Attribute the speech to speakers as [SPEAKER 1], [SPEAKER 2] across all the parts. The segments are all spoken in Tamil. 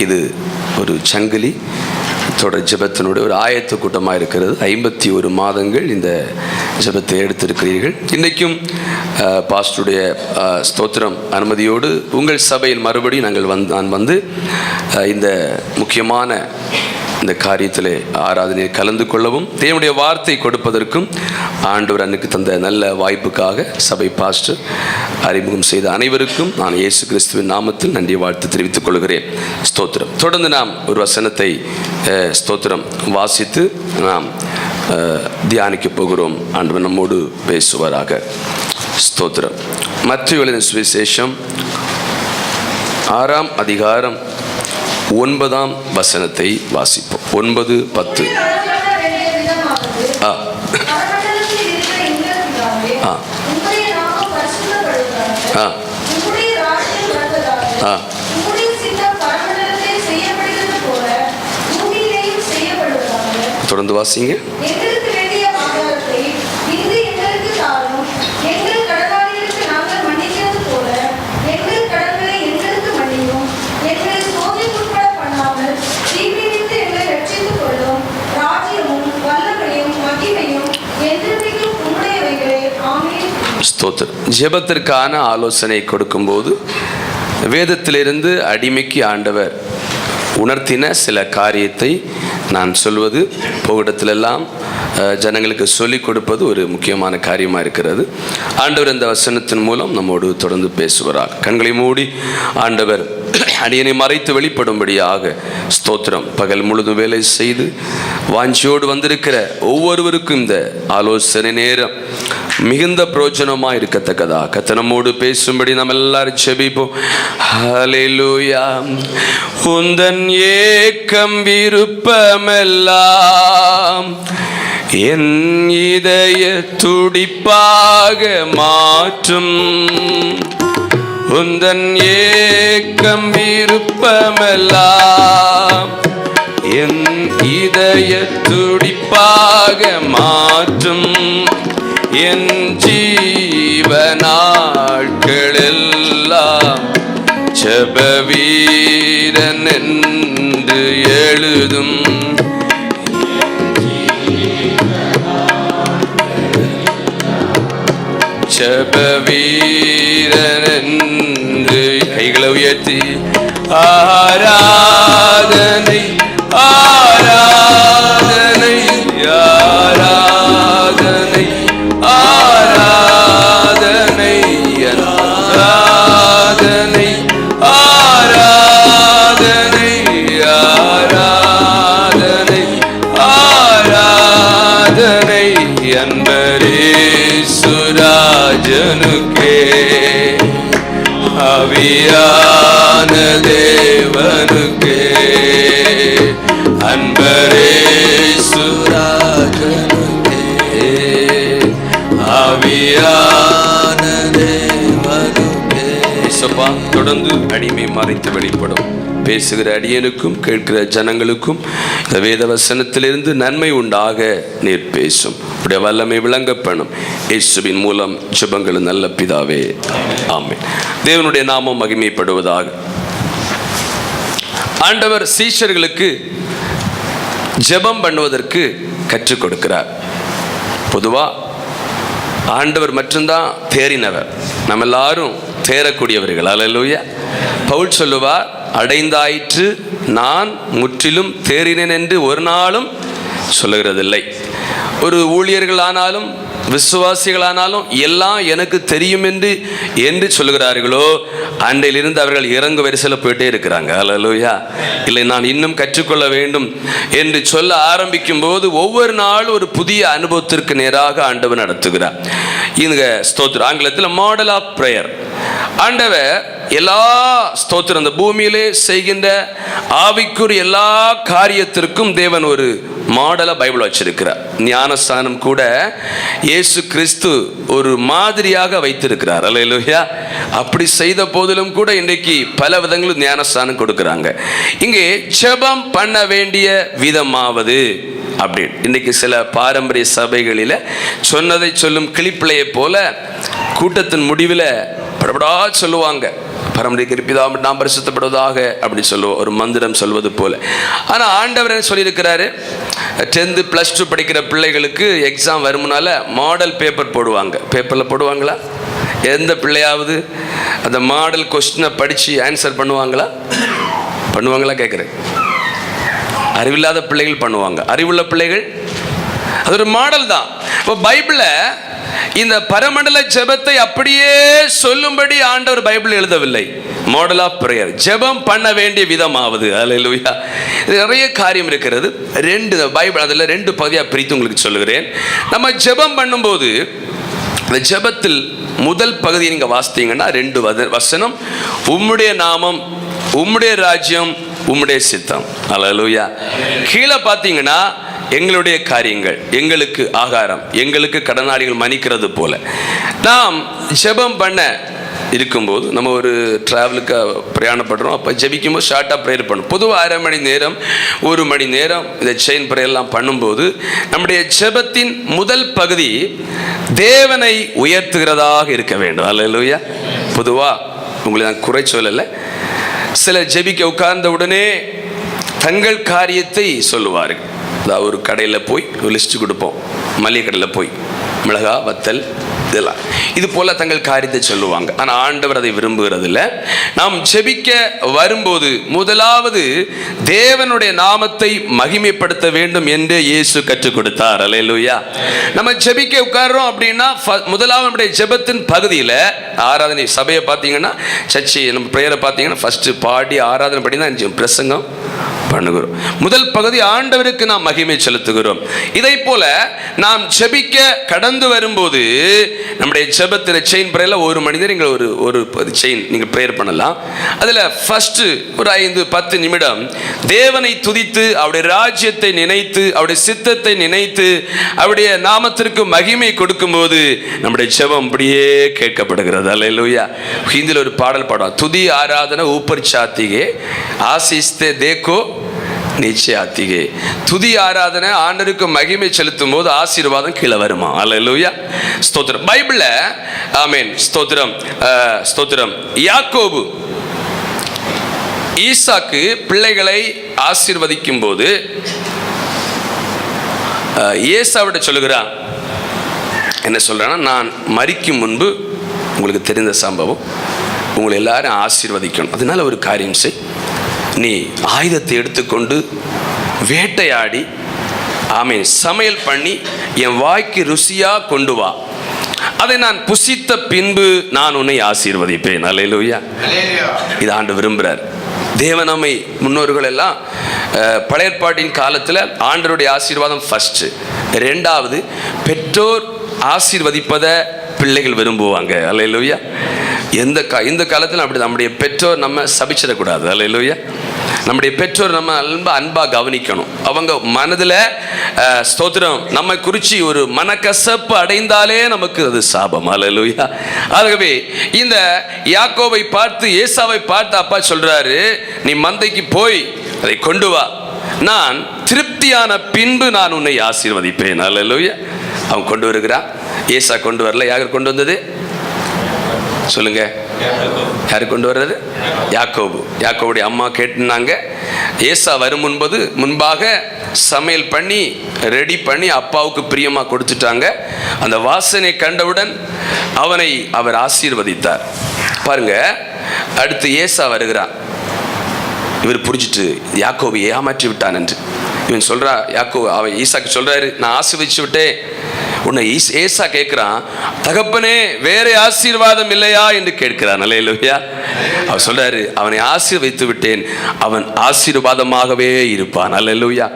[SPEAKER 1] இது ஒரு சங்கிலி தொடர் ஜெபத்தினுடைய ஒரு ஆயத்த கூட்டமாக இருக்கிறது. 51 மாதங்கள் இந்த ஜெபத்தை எடுத்திருக்கிறீர்கள். இன்றைக்கும் பாஸ்டருடைய ஸ்தோத்திரம் அனுமதியோடு உங்கள் சபையில் மறுபடியும் நான் வந்து இந்த முக்கியமான இந்த காரியத்திலே ஆராதனையை கலந்து கொள்ளவும் தேவனுடைய வார்த்தை கொடுப்பதற்கும் ஆண்டவர் அன்னைக்கு தந்த நல்ல வாய்ப்புக்காக சபை பாஸ்டர் அறிமுகம் செய்த அனைவருக்கும் நான் இயேசு கிறிஸ்துவின் நாமத்தில் நன்றி வாழ்த்து தெரிவித்துக் கொள்கிறேன். ஸ்தோத்திரம். தொடர்ந்து நாம் ஒரு வசனத்தை ஸ்தோத்திரம் வாசித்து நாம் தியானிக்க போகிறோம். ஆண்டவர் நம்மோடு பேசுவாராக. ஸ்தோத்திரம். மத்தேயு எழுதின சுவிசேஷம் 6ஆம் அதிகாரம் 9ஆம் வசனத்தை வாசிப்போம். 9-10. தொடர்ந்து வாசிங்க. ஸ்தோத்திரம். ஜெபத்திற்கான ஆலோசனை கொடுக்கும்போது வேதத்திலிருந்து அடிமைக்கு ஆண்டவர் உணர்த்தின சில காரியத்தை நான் சொல்வது போகிடத்திலெல்லாம் ஜனங்களுக்கு சொல்லிக் கொடுப்பது ஒரு முக்கியமான காரியமாக இருக்கிறது. ஆண்டவர் இந்த வசனத்தின் மூலம் நம்மோடு தொடர்ந்து பேசுவார். கண்களை மூடி ஆண்டவர் அடியனை மறைத்து வெளிப்படும்படியாக ஸ்தோத்திரம். பகல் முழுதும் வேலை செய்து வாஞ்சியோடு வந்திருக்கிற ஒவ்வொருவருக்கும் இந்த ஆலோசனை நேரம் மிகுந்த பிரயோஜனமாக இருக்கத்தக்கதா கர்த்தர் நம்மோடு பேசும்படி நம்ம எல்லாரும் ஜெபிப்போம். ஹல்லேலூயா. உந்தன் ஏக்கம் விருப்பமெல்லாம் என் இதய துடிப்பாக மாற்றும். உந்தன் ஏக்கம் விருப்பமெல்லாம் என் இதய துடிப்பாக மாற்றும். என் ஜீவநாட்களெல்லாம் ஜெப வீரன் என்று எழுதும். ஜெப வீரன் என்று கைகளை உயர்த்தி ஆராதனை ஆராதனை ஆராதனை ஆராதனை ஆராதனை ஆராதனை ஆராதனை ஆராதனை அன்பரே சுராஜனுக்கே ஆவியான தேவனுக்கே அன்பரே சுராஜனுக்கே ஆவியான தேவனுக்கே. இயேசுப்பா, தொடர்ந்து அடிமை மறைத்து வெளிப்படும். பேசுகிற அடியனுக்கும் கேட்கிற ஜனங்களுக்கும் இந்த வேத வசனத்திலிருந்து நன்மை உண்டாக நீர் பேசும். உடைய வல்லமை விளங்கப்படும். இயேசுவின் மூலம் ஜெபங்கள் நல்ல பிதாவே, ஆமென். தேவனுடைய நாமம் மகிமைப்படுவதாக. ஆண்டவர் சீஷர்களுக்கு ஜெபம் பண்ணுவதற்கு கற்றுக் கொடுக்கிறார். பொதுவா ஆண்டவர் மட்டும்தான் தேறினவர், நம்ம எல்லாரும் தேறக்கூடியவர்கள். அல்லேலூயா. பவுல் சொல்லுவார், அடைந்தாயிற்று நான் முற்றிலும் தேறினேன் என்று ஒரு நாளும் சொல்லுகிறதில்லை. ஒரு ஊழியர்களானாலும் விசுவாசிகளானாலும் எல்லாம் எனக்கு தெரியும் என்று சொல்லுகிறார்களோ அன்றையிலிருந்து அவர்கள் இறங்கு வரிசையில் போயிட்டே இருக்கிறாங்க. அல்லேலூயா. இல்லை, நான் இன்னும் கற்றுக்கொள்ள வேண்டும் என்று சொல்ல ஆரம்பிக்கும் போது ஒவ்வொரு நாளும் ஒரு புதிய அனுபவத்திற்கு நேராக ஆண்டவர் நடத்துகிறார். இந்த ஸ்தோத்திரம் ஆங்கிலத்தில் மாடல் ஆஃப் பிரேயர். ஆண்டவர் எல்லா ஸ்தோத்திரம் இந்த பூமியிலே செய்கின்ற ஆவிக்குரிய எல்லா காரியத்திற்கும் தேவன் ஒரு மாடலை பைபிள் வச்சிருக்கிறார். ஞானஸ்தானம் கூட இயேசு கிறிஸ்து ஒரு மாதிரியாக வைத்திருக்கிறார். அல்லேலூயா. அப்படி செய்த போதிலும் கூட இன்றைக்கு பல விதங்களும் ஞானஸ்தானம் கொடுக்குறாங்க. இங்கே ஜெபம் பண்ண வேண்டிய விதமாவது அப்படி இன்றைக்கி சில பாரம்பரிய சபைகளில் சொன்னதை சொல்லும் கிளிப்பிள்ளையை போல கூட்டத்தின் முடிவில் படபடா சொல்லுவாங்க. பரமரிக்கிற பிதாவே நாம் பரிசுத்தப்படுவதாக அப்படி சொல்லுவோம், ஒரு மந்திரம் சொல்வது போல. ஆனால் ஆண்டவர் என்ன சொல்லியிருக்கிறாரு, 10th +2 படிக்கிற பிள்ளைகளுக்கு எக்ஸாம் வருமுனால மாடல் பேப்பர் போடுவாங்க. பேப்பரில் போடுவாங்களா? எந்த பிள்ளையாவது அந்த மாடல் கொஸ்டினை படித்து ஆன்சர் பண்ணுவாங்களா கேட்குறேன். அறிவில்லாத பிள்ளைகள் பண்ணுவாங்க, அறிவுள்ள பிள்ளைகள் அது ஒரு மாடல் தான். இப்போ பைபிளை இந்த பரமண்டல ஜெபத்தை அப்படியே சொல்லும்படி ஆண்டவர் பைபிள் எழுதவில்லை. மாடல் ஆஃப் பிரேயர், ஜெபம் பண்ண வேண்டிய விதமாவது. அல்லேலூயா. நிறைய காரியம் இருக்கிறது. பைபிள் அதில் 2 பகுதியாக பிரித்து உங்களுக்கு சொல்லுகிறேன். நம்ம ஜெபம் பண்ணும்போது இந்த ஜெபத்தில் முதல் பகுதியை நீங்கள் வாசித்தீங்கன்னா 2 வசனம், உம்முடைய நாமம், உம்முடைய ராஜ்யம், உம்முடைய சித்தம். அல்லேலூயா. கீழே பார்த்தீங்கன்னா எங்களுடைய காரியங்கள், எங்களுக்கு ஆகாரம், எங்களுக்கு கடனாளிகள் மன்னிக்கிறது போல. நாம் ஜெபம் பண்ண இருக்கும்போது நம்ம ஒரு ட்ராவலுக்கு பிரயாணப்படுறோம், அப்போ ஜெபிக்கும்போது ஷார்ட்டாக ப்ரேயர் பண்ணும். பொதுவாக 1/2 மணி நேரம் 1 மணி நேரம் இந்த செயின் ப்ரேயர்லாம் பண்ணும்போது நம்முடைய ஜெபத்தின் முதல் பகுதி தேவனை உயர்த்துகிறதாக இருக்க வேண்டும். அல்லேலூயா. பொதுவாக உங்களை நான் குறை சொல்லலை, சிலர் ஜெபிக்க உட்கார்ந்த உடனே தங்கள் காரியத்தை சொல்லுவார்கள். அதாவது ஒரு கடையில் போய் ஒரு லிஸ்ட்டு கொடுப்போம், மளிகை கடையில் போய் மிளகா, வத்தல், இதெல்லாம் இது போல தங்கள் காரியத்தை சொல்லுவாங்க. ஆனால் ஆண்டவர் அதை விரும்புகிறதில்ல. நாம் ஜெபிக்க வரும்போது முதலாவது தேவனுடைய நாமத்தை மகிமைப்படுத்த வேண்டும் என்று இயேசு கற்றுக் கொடுத்தார். அல்லேலூயா. நம்ம ஜெபிக்க உட்கார்றோம் அப்படின்னா முதலாவது நம்முடைய ஜெபத்தின் பகுதியில் ஆராதனை சபையை பார்த்தீங்கன்னா, சர்ச்சை நம்ம பிரேயரை பார்த்தீங்கன்னா ஃபஸ்ட்டு பாடி ஆராதனை படி தான் பிரசங்கம் பண்ணுகிறோம். முதல் பகுதி ஆண்டவருக்கு நாம் மகிமை செலுத்துகிறோம். இதை போல நாம் ஜெபிக்க கடந்து வரும்போது நம்முடைய ஜெபத்தில் செயின் பிரேயரில் 1 மணி நேரம் நீங்கள் ஒரு செயின் நீங்கள் பிரேயர் பண்ணலாம். அதில் ஃபஸ்ட்டு ஒரு 5-10 நிமிடம் தேவனை துதித்து அவருடைய ராஜ்யத்தை நினைத்து அவருடைய சித்தத்தை நினைத்து அவருடைய நாமத்திற்கு மகிமை கொடுக்கும்போது நம்முடைய ஜெபம் அப்படியே கேட்கப்படுகிறது. அல்லேலூயா. ஹிந்தியில் ஒரு பாடல் பாடுவாங்க, துதி ஆராதனை ஊப்பர் சாத்திகே ஆசிஸ்தே தேக்கோ நீச்சே ஆத்திகே. துதி ஆராதனை ஆண்டவருக்கு மகிமை செலுத்தும் போது ஆசீர்வாதம் கீழே வருமா? அல்லேலூயா. ஸ்தோத்திரம். பைபிள்ல ஆமென், ஸ்தோத்திரம், ஸ்தோத்திரம். யாக்கோபு ஈசாக்கு பிள்ளைகளை ஆசீர்வதிக்கும் போது ஏசாவிட சொல்லுகிறான், என்ன சொல்றான்னா, நான் மரிக்கும் முன்பு உங்களுக்கு தெரிந்த சம்பவம், உங்களை எல்லாரும் ஆசீர்வதிக்கணும், அதனால ஒரு காரியம் செய், நீ ஆயுதத்தை எடுத்துக்கொண்டு வேட்டையாடி ஆமென் சமையல் பண்ணி என் வாய்க்கு ருசியா கொண்டு வா, அதை நான் புசித்த பின்பு நான் உன்னை ஆசீர்வதிப்பேன். அல்லேலூயா. இது ஆண்டவர் விரும்புகிறார். தேவனமை முன்னோர்கள் எல்லாம் பழைய ஏற்பாட்டின் காலத்தில் ஆண்டவருடைய ஆசீர்வாதம் ஃபர்ஸ்ட், 2வது பெற்றோர் ஆசீர்வதிப்பதை பிள்ளைகள் விரும்புவாங்க. அல்லேலூயா. இந்த காலத்தில் அப்படி நம்முடைய பெற்றோர் நம்ம சபிச்சிடக்கூடாது. அல்லேலூயா. நம்முடைய பெற்றோர் நம்ம அன்பாக கவனிக்கணும். அவங்க மனதில் ஸ்தோத்திரம் நம்மை குறித்து ஒரு மனக்கசப்பு அடைந்தாலே நமக்கு அது சாபம். அல்லேலூயா. ஆகவே இந்த யாக்கோபை பார்த்து ஏசாவை பார்த்து அப்பா சொல்றாரு, நீ மந்தைக்கு போய் அதை கொண்டு வா, நான் திருப்தியான பின்பு நான் உன்னை ஆசீர்வதிப்பேன். அல்லேலூயா. அவன் கொண்டு வருகிறான். ஏசா கொண்டு வரல, யார் கொண்டு வந்தது சொல்லுங்க? யாரு கொண்டு வர்றது? யாக்கோபு. யாக்கோபுடைய அம்மா கேட்டுனாங்க. ஏசா வரும் முன்பாக சமையல் பண்ணி ரெடி பண்ணி அப்பாவுக்கு பிரியமா கொடுத்துட்டாங்க. அந்த வாசனை கண்டவுடன் அவனை அவர் ஆசீர்வதித்தார். பாருங்க, அடுத்து ஏசா வருகிறான். இவர் புரிஞ்சிட்டு யாக்கோபு ஏமாற்றி விட்டான் என்று இவன் சொல்றா. யாக்கோபு அவன் ஈசாக்கு சொல்றாரு, நான் ஆசீர்வதிச்சு விட்டேன். உன்னை ஏசா கேட்கிறான், தகப்பனே வேற ஆசீர்வாதம் இல்லையா என்று கேட்கிறான். அல்லேலூயா. அவர் சொல்றாரு, அவனை ஆசீர்வதித்து விட்டேன், அவன் ஆசீர்வாதமாகவே இருப்பான். அல்லேலூயா.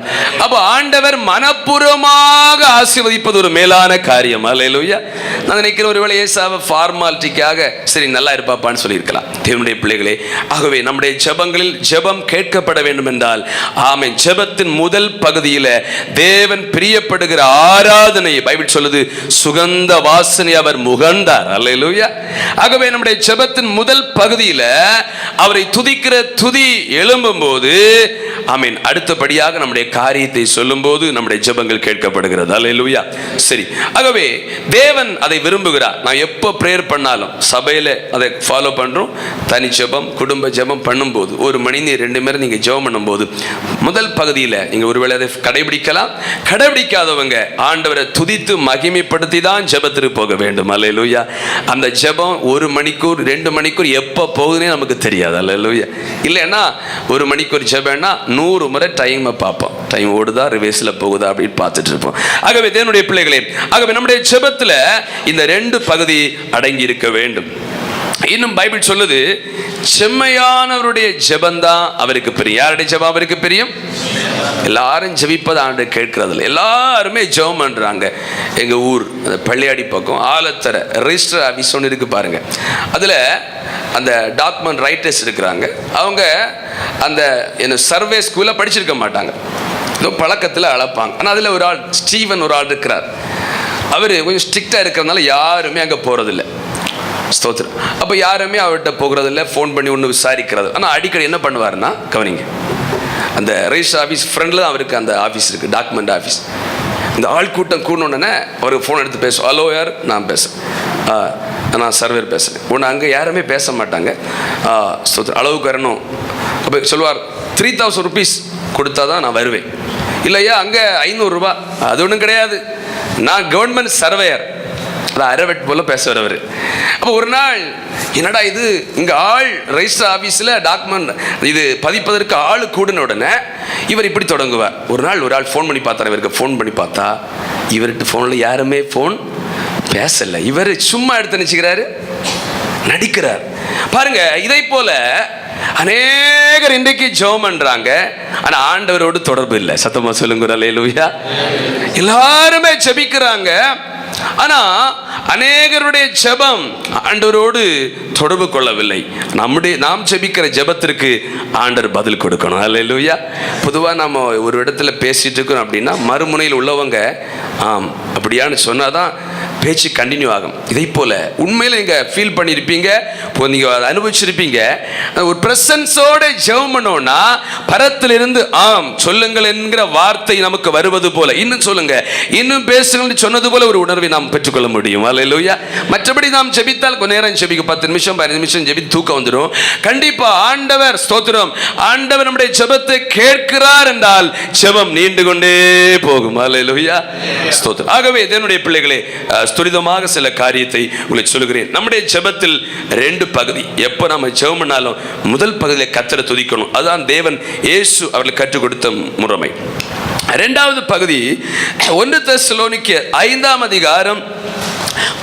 [SPEAKER 1] அப்போ ஆண்டவர் மனப்பூர்வமாக ஆசீர்வதிப்பது ஒரு மேலான காரியம். அல்லேலூயா. நான் நினைக்கிறேன் ஒருவேளை ஏசாவை ஃபார்மாலிட்டிக்காக சரி நல்லா இருப்பாப்பான்னு சொல்லியிருக்கலாம். தேவனுடைய பிள்ளைகளே, ஆகவே நம்முடைய ஜெபங்களில் ஜெபம் கேட்கப்பட வேண்டும் என்றால் ஆமென், ஜெபத்தின் முதல் பகுதியில் தேவன் பிரியப்படுகிற ஆராதனை பைபிள் சொல்லுது, சுகந்த வாசனை அவர் முகந்தார். அல்லேலூயா. ஆகவே நம்முடைய ஜெபத்தின் முதல் பகுதி பகுதியில் அவரை துதிக்கிற துதி எழும்பும் போது ஆமீன், அடுத்தபடியாக நம்முடைய காரியத்தை சொல்லும் போது நம்முடைய ஜெபங்கள் கேட்கப்படுகிறது. அல்லேலூயா. சரி, ஆகவே தேவன் அதை விரும்புகிறார். நான் எப்போ பிரேயர் பண்ணாலும் சபையில் அதை ஃபாலோ பண்ணுறோம். தனி ஜெபம், குடும்ப ஜெபம் பண்ணும்போது 1 மணி 2 மணி நீங்கள் ஜெபம் பண்ணும்போது முதல் பகுதியில் நீங்கள் ஒருவேளை அதை கடைபிடிக்கலாம். கடைபிடிக்காதவங்க ஆண்டவரை துதித்து மகிமைப்படுத்தி தான் ஜெபத்திற்கு போக வேண்டும். அல்லேலூயா. அந்த ஜெபம் 1 மணிக்கூர் 2 மணிக்கூர் எப்போ போகுதுன்னே நமக்கு தெரியாது. அல்லேலூயா. இல்லைன்னா 1 மணிக்கூர் ஜெபம்னா 100 முறை டைமை பார்ப்போம். டைம் ஓடுதா ரிவேஸில் போகுதா அப்படின்னு பார்த்துட்டு இருப்போம். ஆகவே தேவனுடைய பிள்ளைகளே, ஆகவே நம்முடைய ஜெபத்தில் இந்த 2 பகுதி அடங்கி இருக்க வேண்டும். இன்னும் பைபிள் சொல்லுது, செம்மையானவருடைய ஜெபந்தான் அவருக்கு பிரியம். யாருடைய ஜெபம் அவருக்கு பிரியம்? எல்லாரும் ஜெபிப்பது ஆண்டு கேட்கறதில்ல. எல்லாருமே ஜெபம் பண்றாங்க. எங்க ஊர் அந்த பள்ளியாடி பக்கம் ஆலத்தர ரெஜிஸ்டர் ஆஃபீஸ் ஒன்று இருக்கு பாருங்க. அதுல அந்த டாக்குமெண்ட் ரைட்டர்ஸ் இருக்கிறாங்க. அவங்க அந்த என்ன சர்வே ஸ்கூலில் படிச்சிருக்க மாட்டாங்க, ஏதோ பழக்கத்தில் அழைப்பாங்க. ஆனால் அதில் ஒரு ஆள் ஸ்டீவன் ஒரு ஆள் இருக்கிறார். அவர் கொஞ்சம் ஸ்ட்ரிக்டாக இருக்கிறதுனால யாருமே அங்கே போகிறதில்ல. ஸ்தோத்திரம். அப்போ யாருமே அவர்கிட்ட போகிறதில்ல, ஃபோன் பண்ணி ஒன்று விசாரிக்கிறது. ஆனால் அடிக்கடி என்ன பண்ணுவார்னா, கவனிங்க, அந்த ரெஜிஸ்டர் ஆஃபீஸ் ஃப்ரெண்டில் தான் அவருக்கு அந்த ஆஃபீஸ் இருக்குது, டாக்குமெண்ட் ஆஃபீஸ். இந்த ஆள் கூட்டம் கூடனே அவருக்கு ஃபோன் எடுத்து பேசுவோம். ஹலோ யார்? நான் பேசுகிறேன், நான் சர்வேர் பேசுகிறேன். ஒன்று அங்கே யாருமே பேச மாட்டாங்க. அளவுக்கு வரணும். அப்போ சொல்லுவார், 3000 rupees கொடுத்தா தான் நான் வருவேன். இல்லையா அங்கே 500 ரூபா. அது ஒன்றும் கிடையாது, நான் கவர்மெண்ட் சர்வேயர். அது அரவெட் போல பேசுவார் அவர். அப்போ ஒரு நாள், என்னடா இது, இங்கே ஆள் ரெஜிஸ்டர் ஆஃபீஸில் டாக்குமெண்ட் இது பதிப்பதற்கு ஆள் கூடின உடனே இவர் இப்படி தொடங்குவார். ஒரு ஆள் ஃபோன் பண்ணி பார்த்தார். இவருக்கு ஃபோன் பண்ணி பார்த்தா இவர்கிட்ட ஃபோனில் யாருமே ஃபோன் பேசலை. இவர் சும்மா எடுத்து நினைச்சுக்கிறாரு, நடிக்கிறார். பாருங்க, இதை போல அநேகர் இன்றைக்கு ஜெபம் பண்றாங்க, ஆனா ஆண்டவரோடு தொடர்பு இல்லை. சத்தமா சொல்லுங்க அல்லேலூயா. எல்லாருமே ஜெபிக்கிறாங்க, ஆனா அநேகருடைய ஜெபம் ஆண்டவரோடு தொடர்பு கொள்ளவில்லை. நாம் ஜெபிக்கிற ஜெபத்திற்கு ஆண்டவர் பதில் கொடுக்கணும். அல்லேலூயா. பொதுவாக நம்ம ஒரு இடத்துல பேசிட்டு இருக்கோம் அப்படின்னா மறுமுனையில் உள்ளவங்க ஆம் அப்படியான்னு சொன்னாதான் பேச்சு கண்டினியூ ஆகும். இதை போல உண்மையில் நீங்கள் ஃபீல் பண்ணியிருப்பீங்க, நீங்கள் அதை அனுபவிச்சிருப்பீங்க. ஒரு பிரசன்ஸோட ஜெபம் பண்ணோம்னா பரத்திலிருந்து ஆம் சொல்லுங்கள் என்கிற வார்த்தை நமக்கு வருவது போல, இன்னும் சொல்லுங்க, இன்னும் பேசுங்கள் சொன்னது போல ஒரு உணர்வை நாம் பெற்றுக்கொள்ள முடியும். அல்லேலூயா. மற்றபடி நாம் ஜெபித்தால் கொஞ்ச நேரம் ஜெபிக்க 10 நிமிஷம் 15 நிமிஷம் ஜெபி தூக்கம் வந்துடும். கண்டிப்பா ஆண்டவர் ஸ்தோத்திரம், ஆண்டவர் நம்முடைய ஜெபத்தை கேட்கிறார் என்றால் ஜெபம் நீண்டு கொண்டே போகும். அல்லேலூயா. ஸ்தோத்திரம். ஆகவே தேவனுடைய பிள்ளைகளே, துரிதமாக சில காரியத்தை உங்களுக்கு சொல்லுகிறேன். நம்முடைய ஜெபத்தில் 2 பகுதி. எப்போ நம்ம ஜெபம் பண்ணாலும் முதல் பகுதியில் கர்த்தரை துதிக்கணும். அதுதான் தேவன் இயேசு அவர்களுக்கு கற்றுக் கொடுத்த முறைமை. 2வது பகுதி 1 தெசலோனிக்கேயர் 5ஆம் அதிகாரம்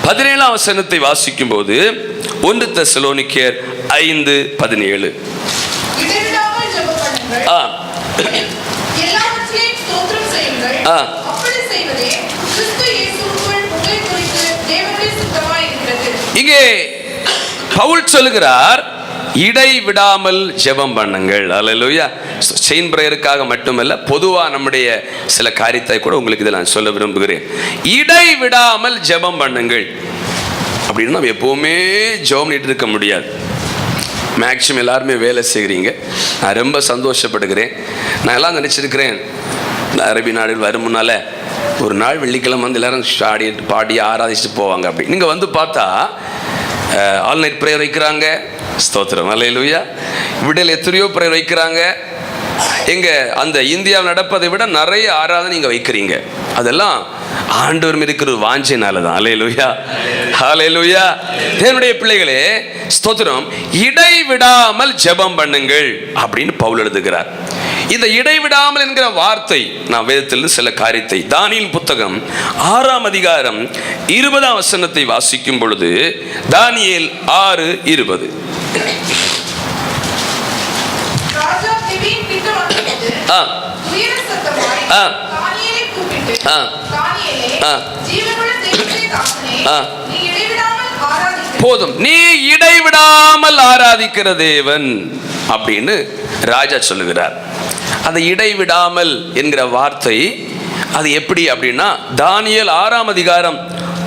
[SPEAKER 1] 17ஆம் வசனத்தை வாசிக்கும் போது 1 தெசலோனிக்கேயர் 5:17. இங்கே பவுல் சொல்லுகிறார், இடைவிடாமல் ஜெபம் பண்ணுங்கள். அல்லேலூயா. செயின் பிரேயருக்காக மட்டுமல்ல, பொதுவாக நம்முடைய சில காரியத்தை கூட உங்களுக்கு இதில் நான் சொல்ல விரும்புகிறேன். இடைவிடாமல் ஜெபம் பண்ணுங்கள் அப்படின்னு நம்ம எப்போவுமே ஜெபம் பண்ணிட்டு இருக்க முடியாது. மேக்சிமம் எல்லாருமே வேலை செய்கிறீங்க, நான் ரொம்ப சந்தோஷப்படுகிறேன். நான் எல்லாம் நினச்சிருக்கிறேன், அரபி நாடுகள் வரும் முன்னால் ஒரு நாள் வெள்ளிக்கிழமை வந்து எல்லாரும் பாடி ஆராதிச்சுட்டு போவாங்க. அப்படி நீங்கள் வந்து பார்த்தா ஆல் நைட் ப்ரேயர் வைக்கிறாங்க. ஸ்தோத்திரம். அல்லேலூயா. விடல் எத்தனையோ ப்ரேயர் வைக்கிறாங்க. எங்க அந்த இந்தியாவில் நடப்பதை விட நிறைய ஆராதனை நீங்க வைக்கிறீங்க. அதெல்லாம் ஆண்டவர் இருக்கிற வாஞ்சைனால தான். அல்லேலூயா. ஹல்லேலூயா. தேவனுடைய பிள்ளைகளே, ஸ்தோத்திரம். இடைவிடாமல் ஜெபம் பண்ணுங்கள் அப்படின்னு பவுல் எழுதுகிறார். இந்த இடைவிடாமல் என்கிற வார்த்தை நான் வேதத்தில் சில காரியத்தை, தானியேல் புத்தகம் 6ஆம் அதிகாரம் 20ஆம் வசனத்தை வாசிக்கும் பொழுது, தானியேல் 6:20. போதும், நீ இடைவிடாமல் ஆராதிக்கிற தேவன் அப்படின்னு ராஜா சொல்லுகிறார். அந்த இடைவிடாமல் என்கிற வார்த்தை அது எப்படி அப்படின்னா, தானியேல் 6ஆம் அதிகாரம்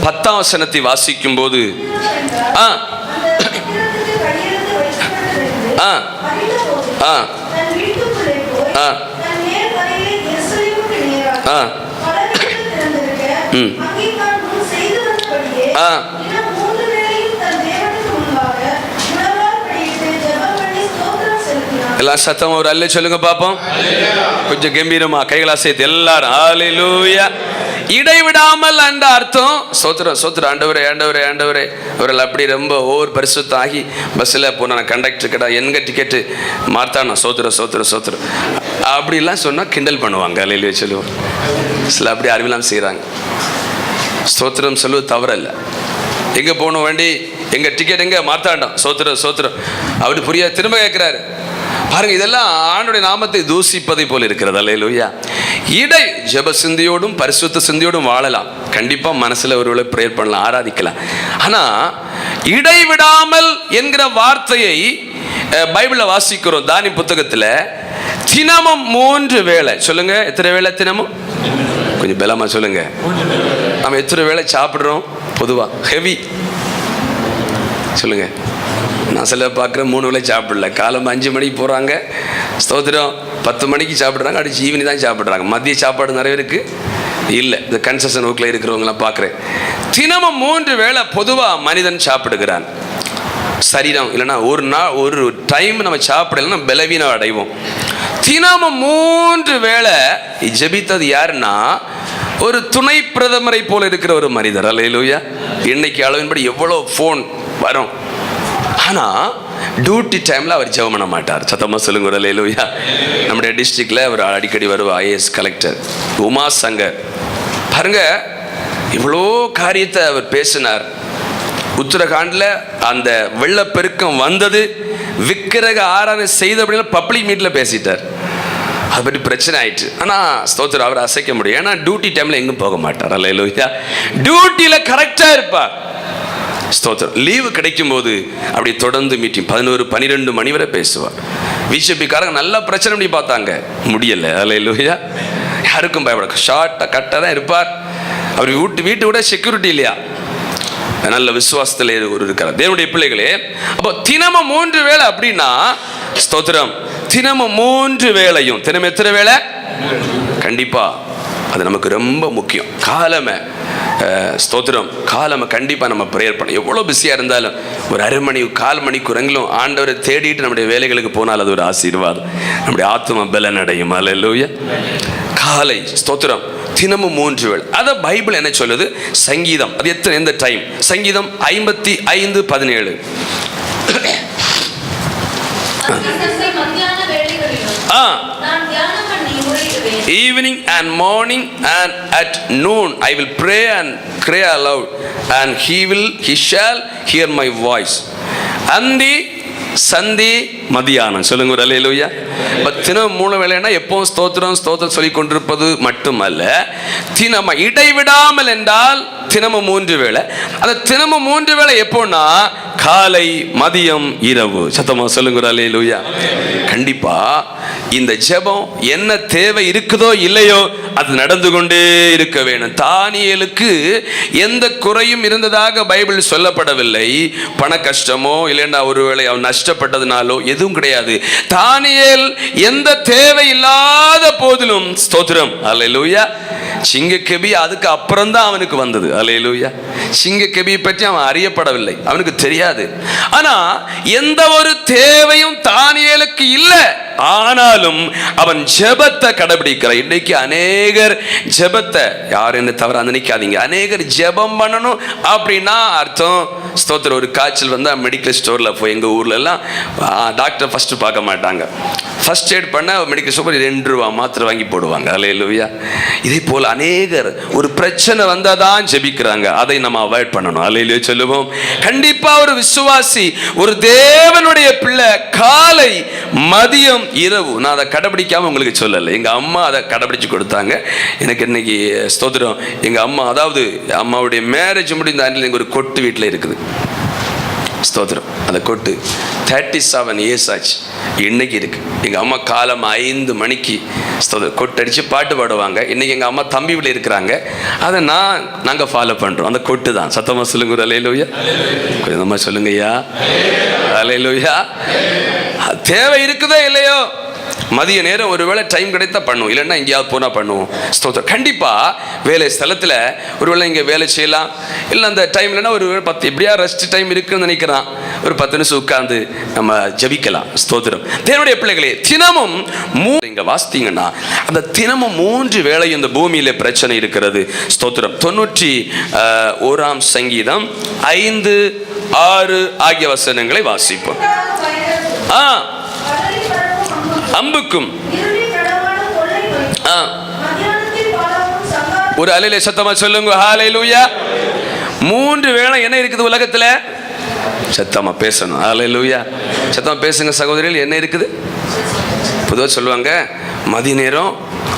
[SPEAKER 1] 10ஆம் வசனத்தை வாசிக்கும் போது எல்லாம் சத்தம் ஒரு அல்ல சொல்லுங்க பாப்போம். கொஞ்சம் கம்பீரமா கைகளா சேர்த்து எல்லாரும் ஹல்லேலூயா. இடைவிடாமல் என்ற அர்த்தம் சோத்திரம் சோத்திரம். ஆண்டவரே ஆண்டவரே ஆண்டவரே. அவர்கள் அப்படி ரொம்ப ஓவர் பரிசுத்த ஆகி பஸ்ஸில் போன கண்டக்டர் கடா எங்க டிக்கெட்டு மார்த்தானா சோத்திரம் சோத்திரம் சோத்திரம் அப்படிலாம் சொன்னால் கிண்டல் பண்ணுவாங்க. ஹல்லேலூயா சொல்லுவோம். சில அப்படி அறிவிலாம் செய்கிறாங்க. ஸ்தோத்திரம் சொல்லுவது தவறல்ல. எங்கே போகணும் வேண்டி எங்கள் டிக்கெட் எங்கே மார்த்தாண்டோம் சோத்திரம் சோத்திரம் அப்படி புரிய திரும்ப கேட்குறாரு பாருங்க. இதெல்லாம் ஆண்டவருடைய நாமத்தை தூசிப்பதை போல இருக்கிறது. அல்லேலூயா. இடை ஜெப சிந்தியோடும் பரிசுத்த சிந்தியோடும் வாழலாம். கண்டிப்பாக மனசில் ஒருவேளை ப்ரேயர் பண்ணலாம், ஆராதிக்கலாம். ஆனால் இடைவிடாமல் என்கிற வார்த்தையை பைபிளில் வாசிக்கிறோம். தானி புத்தகத்தில் தினமும் 3 வேளை. சொல்லுங்க, எத்தனை வேளை தினமும்? கொஞ்சம் பலமா சொல்லுங்க. நம்ம எத்தனை வேளை சாப்பிட்றோம் பொதுவாக? ஹெவி சொல்லுங்க. நான் சில பார்க்குறேன் 3 வேளை சாப்பிடல. காலம் 5 மணிக்கு போகிறாங்க, ஸ்தோத்திரம் 10 மணிக்கு சாப்பிட்றாங்க, அடிச்சு ஈவினிங் தான் சாப்பிட்றாங்க. மதிய சாப்பாடு நிறைய பேருக்கு இல்லை. இந்த கன்செஷன் ஒர்க்கில் இருக்கிறவங்களாம் பார்க்குறேன். தினமும் 3 வேளை பொதுவாக மனிதன் சாப்பிடுகிறான். சரீரம் இல்லைன்னா ஒரு டைம் நம்ம சாப்பிடலைன்னா பலவீனம் அடைவோம். தினமும் 3 வேளை ஜெபித்தது யாருன்னா ஒரு துணை பிரதமரை போல இருக்கிற ஒரு மனிதர். அல்லேலூயா. இன்னைக்கு அளவின்படி எவ்வளோ ஃபோன் வரும், ஆனால் டியூட்டி டைமில் அவர் ஜெபம் பண்ண மாட்டார். சத்தமாக சொல்லுங்க. அல்லேலூயா. நம்முடைய டிஸ்ட்ரிக்டில் அவர் அடிக்கடி வருவார். IAS collector Uma Shankar. பாருங்க, இவ்வளோ காரியத்தை அவர் பேசினார். உத்தரகாண்டில் அந்த வெள்ளப்பெருக்கம் வந்தது, விக்கிரக ஆராதனை செய்த அப்படின்னா பப்ளிக் மீட்டில் பேசிட்டார். அதை பற்றி பிரச்சனை ஆயிடுச்சு. ஆனால் ஸ்தோத்திரம் அவரை அசைக்க முடியும். ஏன்னா டியூட்டி டைமில் எங்கும் போக மாட்டார். அல்லேலூயா. டியூட்டியில் கரெக்டாக இருப்பார். ஸ்தோத்திரம். லீவு கிடைக்கும் போது அப்படி தொடர்ந்து மீட்டிங் 11-12 மணி வரை பேசுவார். பிஜேபிக்காரங்க நல்லா பிரச்சனை பண்ணி பார்த்தாங்க, முடியலை. அல்லேலூயா. யாருக்கும் பயப்பட ஷார்ட்டாக கட்டாக தான் இருப்பார். அவர் வீட்டு விட செக்யூரிட்டி இல்லையா, நல்ல விசுவாசத்தில் ஒரு இருக்கிறார். தேவனுடைய பிள்ளைகளே, அப்போ தினமும் 3 வேளை அப்படின்னா ஸ்தோத்திரம். தினமும் 3 வேளையும். தினமும் எத்தனை வேளை? கண்டிப்பா அது நமக்கு ரொம்ப முக்கியம். காலமை ஸ்தோத்திரம். காலமை கண்டிப்பாக நம்ம ப்ரேயர் பண்ண. எவ்வளோ பிஸியாக இருந்தாலும் ஒரு அரை மணி 1/4 மணிக்குறங்களும் ஆண்டவரை தேடிட்டு நம்முடைய வேலைகளுக்கு போனால் அது ஒரு ஆசீர்வாதம். நம்முடைய ஆத்தும பலன் அடையும். அல்லேலூயா. காலை ஸ்தோத்திரம் தினமும் 3 வேளை. அதை பைபிள் என்ன சொல்லுது? சங்கீதம் அது எத்தனை எந்த டைம்? சங்கீதம் 55:17. Evening and morning and at noon I will pray and cry aloud and he shall hear my voice. அந்தி சந்தி மதியானம். சொல்லுங்க ஒரு அல்லேலூயா. தினம் 3 வேளைன்னா எப்பவும் ஸ்தோத்திரம் ஸ்தோத்திரம் சொல்லி கொண்டிருப்பது மட்டுமல்ல, தினமும் இடைவிடாமல் என்றால் தினமும் 3 வேளை. அந்த தினமும் 3 வேளை எப்போன்னா காலை மதியம் இரவு. சத்தமா சொல்லுங்க ஒரு அல்லேலூயா. கண்டிப்பா இந்த ஜெபம் என்ன தேவை இருக்குதோ இல்லையோ அது நடந்து கொண்டே இருக்க வேணும். தானியேலுக்கு எந்த குறையும் இருந்ததாக பைபிள் சொல்லப்படவில்லை. பண கஷ்டமோ இல்லைன்னா ஒருவேளை அவன் நஷ்டப்பட்டதுனாலோ எதுவும் கிடையாது. தானியேல் எந்த தேவை இல்லாத போதிலும் ஸ்தோத்திரம் அல்லேலூயா. சிங்கக்கெபி அதுக்கு அப்புறம் தான் அவனுக்கு வந்தது. அல்லேலூயா. சிங்கக்கெபியை பற்றி அவன் அறியப்படவில்லை, அவனுக்கு தெரியாது. ஆனா எந்த ஒரு தேவையும் தானியேலுக்கு இல்லை. ஆனாலும் அவன் ஜெபத்தை கடைபிடிக்கிறான். இன்னைக்கு அநேகர் ஜெபத்தை, யார் என்ன தவிர நினைக்காதீங்க, அநேகர் ஜெபம் பண்ணணும் அப்படின்னா அர்த்தம் ஸ்தோத்திரம். ஒரு காய்ச்சல் வந்தால் மெடிக்கல் ஸ்டோரில் போய் எங்கள் ஊர்ல எல்லாம் டாக்டர் ஃபர்ஸ்ட் பார்க்க மாட்டாங்க. ஃபர்ஸ்ட் எய்ட் பண்ண மெடிக்கல் ஸ்டோர் $2 மாத்திரை வாங்கி போடுவாங்க. அல்லேலூயா. இதே போல் அநேகர் ஒரு பிரச்சனை வந்தால் தான் ஜெபிக்கிறாங்க. அதை நம்ம அவாய்ட் பண்ணணும். அல்லேலூயா சொல்லுவோம். கண்டிப்பா ஒரு விசுவாசி, ஒரு தேவனுடைய பிள்ளை காலை மதியம் இரவு, நான் அதை கடைபிடிக்காம உங்களுக்கு சொல்லலை. எங்க அம்மா அதை கடைபிடிச்சு கொடுத்தாங்க எனக்கு. இன்னைக்கு ஸ்தோத்திரம். எங்க அம்மா, அதாவது அம்மாவுடைய மேரேஜ் முடிந்த ஆண்டில் எங்க ஒரு கொட்டு வீட்டில் இருக்குது. ஸ்தோத்திரம். அந்த கொட்டு 37 years ஆச்சு. இன்னைக்கு இருக்கு. எங்கள் அம்மா காலம் 5 மணிக்கு கொட்டடிச்சு பாட்டு பாடுவாங்க. இன்னைக்கு எங்கள் அம்மா தம்பி வீட்டில் இருக்கிறாங்க. அதை நாங்கள் ஃபாலோ பண்ணுறோம். அந்த கொட்டு தான். சத்தமாக சொல்லுங்க ஒரு அல்லேலூயா. கொஞ்சமா சொல்லுங்க ஐயா, அல்லேலூயா. தேவை இருக்குதோ இல்லையோ, மதிய நேரம் ஒருவேளை டைம் கிடைத்தா பண்ணுவோம், இல்லைன்னா எங்கேயாவது போனால் பண்ணுவோம். ஸ்தோத்திரம். கண்டிப்பாக வேலை ஸ்தலத்தில் ஒருவேளை இங்கே வேலை செய்யலாம், இல்லை அந்த டைம் இல்லைன்னா ஒரு 10 எப்படியா ரெஸ்ட் டைம் இருக்குன்னு நினைக்கிறான், ஒரு 10 நிமிஷம் உட்கார்ந்து நம்ம ஜபிக்கலாம். ஸ்தோத்திரம். தேவனுடைய பிள்ளைகளே, தினமும் இங்கே வாசித்தீங்கன்னா அந்த தினமும் 3 வேளை இந்த பூமியில் பிரச்சனை இருக்கிறது. ஸ்தோத்திரம். 91 சங்கீதம் 5, 6 ஆகிய வசனங்களை வாசிப்போம். அம்புக்கும் ஒரு அல்லேலூயா சத்தமா சொல்லுங்க. ஹல்லேலூயா. 3 வேளை என்ன இருக்குது உலகத்துல? சத்தமா பேசணும். ஹல்லேலூயா. சத்தமா பேசுங்க சகோதரிகள். என்ன இருக்குது? பொதுவாக சொல்லுவாங்க, மதிய நேரம்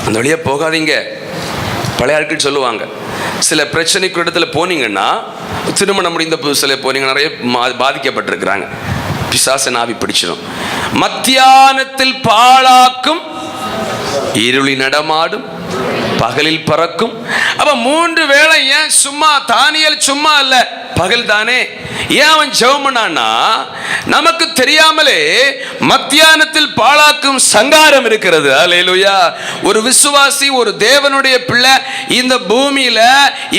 [SPEAKER 1] அந்த வழியா போகாதீங்க. பழைய ஆட்கள் சொல்லுவாங்க, சில பிரச்சனைக்கு இடத்துல போனீங்கன்னா, திருமணம் முடிந்த புதுசில் போனீங்க, நிறைய பாதிக்கப்பட்டிருக்கிறாங்க. பிசாசன் ஆவி பிடிச்சிடும். மத்தியானத்தில் பாழாக்கும், இருளி நடமாடும், பகலில் பறக்கும். அப்ப 3 வேளை ஏன் சும்மா? தானியேல் சும்மா அல்ல, பகல் தானே. ஏன் அவன் ஜெபம் பண்ணான்னா, நமக்கு தெரியாமலே மத்தியானத்தில் பாழாக்கும் சங்காரம் இருக்கிறது. அல்லேலூயா. ஒரு விசுவாசி, ஒரு தேவனுடைய பிள்ளை இந்த பூமியில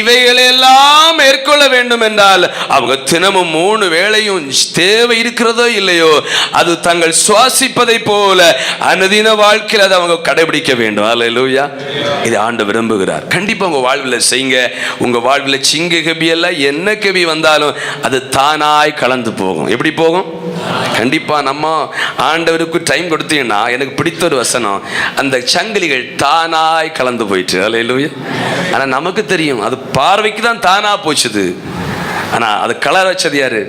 [SPEAKER 1] இவைகளெல்லாம் மேற்கொள்ள வேண்டும் என்றால் அவங்க தினமும் 3 வேளையும் தேவை இருக்கிறதோ இல்லையோ, அது தங்கள் சுவாசிப்பதை போல அனுதின வாழ்க்கையில் அதை அவங்க கடைபிடிக்க வேண்டும். அல்லேலூயா. இது ஆண்டவர் விரும்புகிறார். கண்டிப்பா உங்க வாழ்வில் செய்யுங்க. உங்க வாழ்வில் சிங்க கபி எல்லாம் என்ன கபி வந்தாலும் அது தானாய் கலந்து போகும். எப்படி போகும்? கண்டிப்பா நம்ம ஆண்டவருக்கு டைம் கொடுத்தீங்கன்னா, எனக்கு பிடித்த ஒரு வசனம், அந்த சங்கிலிகள் தானாய் கலந்து போயிட்டு. அல்லேலூயா. ஆனா நமக்கு தெரியும் அது பார்வைக்கு தான் தானா போச்சுது. ஆனா அது கலர் வச்சது யாரு?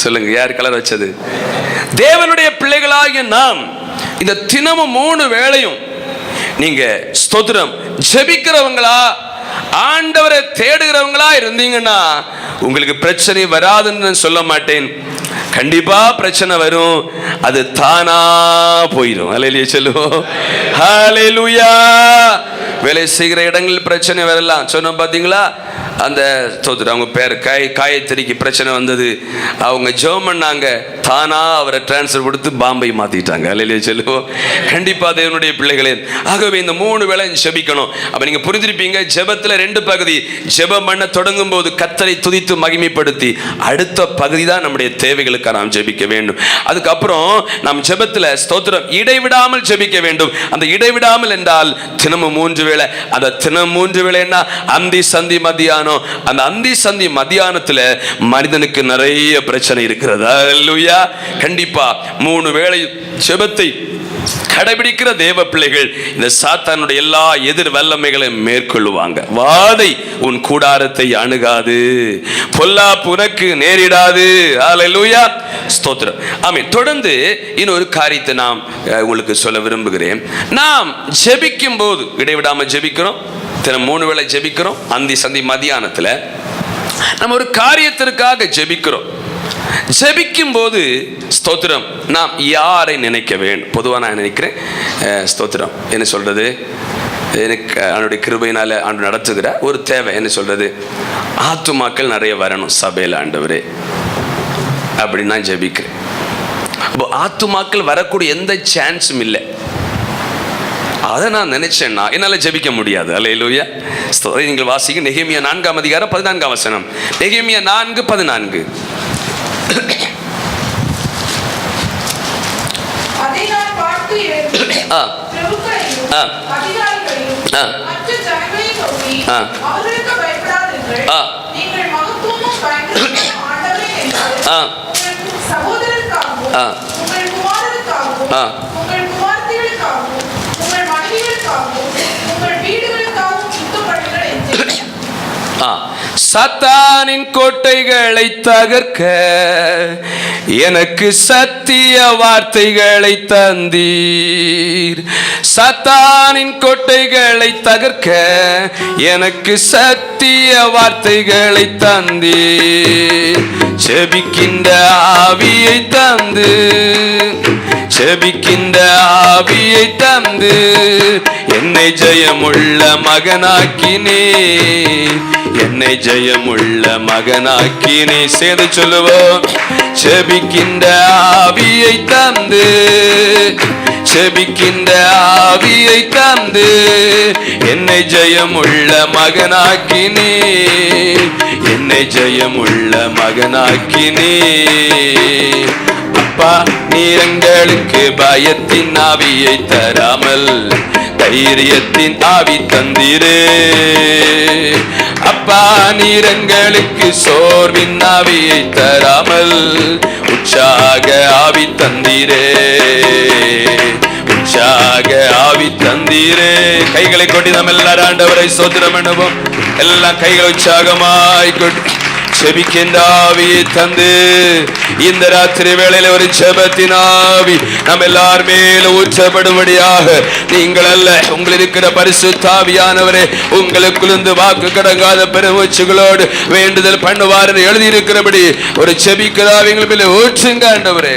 [SPEAKER 1] சொல்லுங்க, யார் கலர் வச்சது? தேவனுடைய பிள்ளைகளாகிய நாம் இந்த தினமும் 3 வேளையும் நீங்க ஸ்தோத்திரம் ஜெபிக்கிறவங்களா, ஆண்டவரை தேடுகிறவங்களா இருந்தீங்கன்னா உங்களுக்கு பிரச்சனை வராதுன்னு சொல்ல மாட்டேன். கண்டிப்பா பிரச்சனை வரும், அது தானா போயிடும். அல்லேலூயா சொல்லுவோம். ஹல்லேலூயா. வேலை செய்கிற இடங்களில் பிரச்சனை வரலாம். சொன்னோம் பார்த்தீங்களா? அந்த ஸ்தோத்திரம், அவங்க பேர் காயத்ரிக்கு பிரச்சனை வந்தது. அவங்க ஜெபம் பண்ணாங்க, தானா அவரை டிரான்ஸ்ஃபர் கொடுத்து பாம்பை மாத்திட்டாங்க. அல்லேலூயா சொல்லுவோம். கண்டிப்பா தேவனுடைய பிள்ளைகளே, ஆகவே இந்த 3 வேளை ஜெபிக்கணும். அப்ப நீங்க புரிஞ்சிருப்பீங்க, ஜெபத்துல 2 பகுதி. ஜெபம் பண்ண தொடங்கும் போது கர்த்தரை துதித்து மகிமைப்படுத்தி, அடுத்த பகுதி தான் நம்முடைய தேவைகளுக்கு நாம் ஜெபிக்க வேண்டும். அதுக்கப்புறம் நாம் ஜெபத்துல ஸ்தோத்திரம் இடைவிடாமல் ஜெபிக்க வேண்டும். அந்த இடைவிடாமல் என்றால் தினமும் 3 வேளை. அந்த தினம் 3 வேளைன்னா அந்தி சந்தி மத்தியானம். அந்த அந்தி சந்தி மத்தியானத்துல மனிதனுக்கு நிறைய பிரச்சனை இருக்கிறது. அல்லேலூயா. கண்டிப்பா 3 வேளை ஜெபத்தை கடைபிடிக்கிற தேவ பிள்ளைகள் இந்த சாத்தானுடைய எல்லா எதிர் வல்லமைகளையும் மேற்கொள்ளுவாங்க. வாதை உன் கூடாரத்தை அணுகாது, பொல்லாப்பு உனக்கு நேரிடாது. அல்லேலூயா. ஸ்தோத்திரம். ஆமென். தொடர்ந்து இன்னொரு காரியத்தை நாம் உங்களுக்கு சொல்ல விரும்புகிறேன். நாம் ஜெபிக்கும் போது இடைவிடாம ஜெபிக்கிறோம், தினம் 3 வேளை ஜெபிக்கிறோம். அந்தி சந்தி மத்தியானத்துல நம்ம ஒரு காரியத்திற்காக ஜெபிக்கிறோம். ஜெபிக்கும் போது ஸ்தோத்திரம் நாம் யாரை நினைக்க வேண்டும்? பொதுவாக நான் நினைக்கிறேன், ஸ்தோத்திரம் என்ன சொல்றது, எனக்கு அவனுடைய கிருபையினால ஆண்டு நடத்துகிற ஒரு தேவை என்ன சொல்றது, ஆத்துமாக்கள் நிறைய வரணும் சபையில் ஆண்டவரே அப்படின்னு நான் ஜெபிக்கிறேன். அப்போ ஆத்துமாக்கள் வரக்கூடிய எந்த சான்ஸும் இல்லை. அதை நான் நினைச்சேன்னா என்னால் ஜெபிக்க முடியாது. அல்லேலூயா. நீங்கள் வாசிங்க நெகேமியா 4ஆம் அதிகாரம் 14ஆம் வசனம். நெகேமியா 4:14. சாத்தானின் கோட்டைகளை தகர்க்க எனக்கு சத்திய வார்த்தைகளை தந்தீர். சாத்தானின் கோட்டைகளை தகர்க்க எனக்கு சத்திய வார்த்தைகளை தந்தீர். செபிக்கின்ற ஆவியை தந்து, செபிக்கின்ற ஆவியை தந்து என்னை ஜெயமுள்ள மகனாக்கினே, என்னை ஜெயமுள்ள மகனாக்கினே. சேர்ந்து சொல்லுவோம். செபிக்கின்ற ஆவியை தந்து, செபிக்கின்ற ஆவியை தந்து என்னை ஜெயமுள்ள மகனாக்கினே, என்னை ஜெயமுள்ள மகனாக்கினே. அப்பா, நீர் எங்களுக்கு பயத்தின் ஆவியை தராமல் தைரியத்தின் ஆவி தந்தீரே. அப்பா, நீர் எங்களுக்கு சோர்வின் ஆவியை தராமல் உற்சாக ஆவி தந்தீரே, உற்சாக ஆவி தந்தீரே. கைகளை கொட்டி நாம் எல்லாரும் ஆண்டவரை ஸ்தோத்திரம் பண்ணுவோம். எல்லாம் கைகளை உற்சாகமாய் கொட்டி செபிக்கின்ற ஆவியை தந்து இந்த ராத்திரி வேளையில ஒரு ஜெபத்தின் ஆவி நம்ம எல்லார் மேல ஊற்றப்படும்படியாக, நீங்கள் அல்ல உங்கள் இருக்கிற பரிசுத்த ஆவியானவரே உங்களுக்குள்ளிருந்து வாக்கு கடங்காத பெருமூச்சுகளோடு வேண்டுதல் பண்ணுவார் என்று எழுதியிருக்கிறபடி ஒரு செபிக்கிற ஆவிகள் மேல ஊற்றுங்க ஆண்டவரே.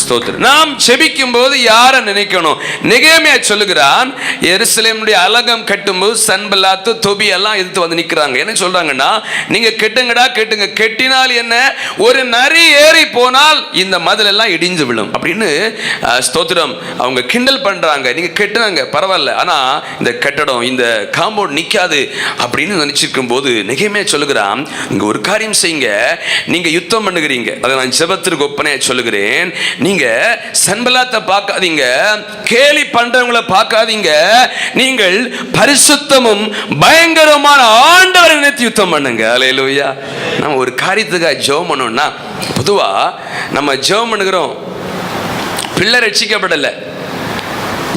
[SPEAKER 1] ஸ்தோத்திரம். நாம் செபிக்கும் போது யாரை நினைக்கணும்? நெகேமியா சொல்லுகிறான், எருசலேமுடைய அலகம் கட்டும்போது சன்பல்லாத்து தொபி எல்லாம் எதிர்த்து வந்து நிற்கிறாங்க. என்ன சொல்றாங்கன்னா, நீங்க கெட்டுங்கடா கெட்டுங்க, கெட்டினால் என்ன, ஒரு நரி ஏறி போனால் இந்த மதில் எல்லாம் இடிஞ்சு விழும் அப்படின்னு ஸ்தோத்திரம் அவங்க கிண்டல் பண்றாங்க. நீங்க கெட்டுனாங்க பரவாயில்ல, ஆனா இந்த கட்டடம் இந்த காம்பவுண்ட் நிக்காது அப்படின்னு நினைச்சிருக்கும் போது நெகேமியா சொல்லுகிறான், இங்க ஒரு காரியம் செய்யுங்க, நீங்க யுத்தம் பண்ணுகிறீங்க, அதை நான் ஜெபத்திற்கு ஒப்பனையா சொல்லுகிறேன். நீங்க சன்பல்லாத்தை பார்க்காதீங்க, கேலி பண்றவங்களை பார்க்காதீங்க, நீங்கள் பரிசுத்தமும் பயங்கரமான ஆண்டவரை நினைத்து யுத்தம் பண்ணுங்க. அல்லேலூயா. நம்ம ஒரு காரியத்துக்காக ஜெபம் பண்ணோம்னா, பொதுவா நம்ம ஜெபம் பண்ணுகிறோம், பிள்ளை ரட்சிக்கப்படலை,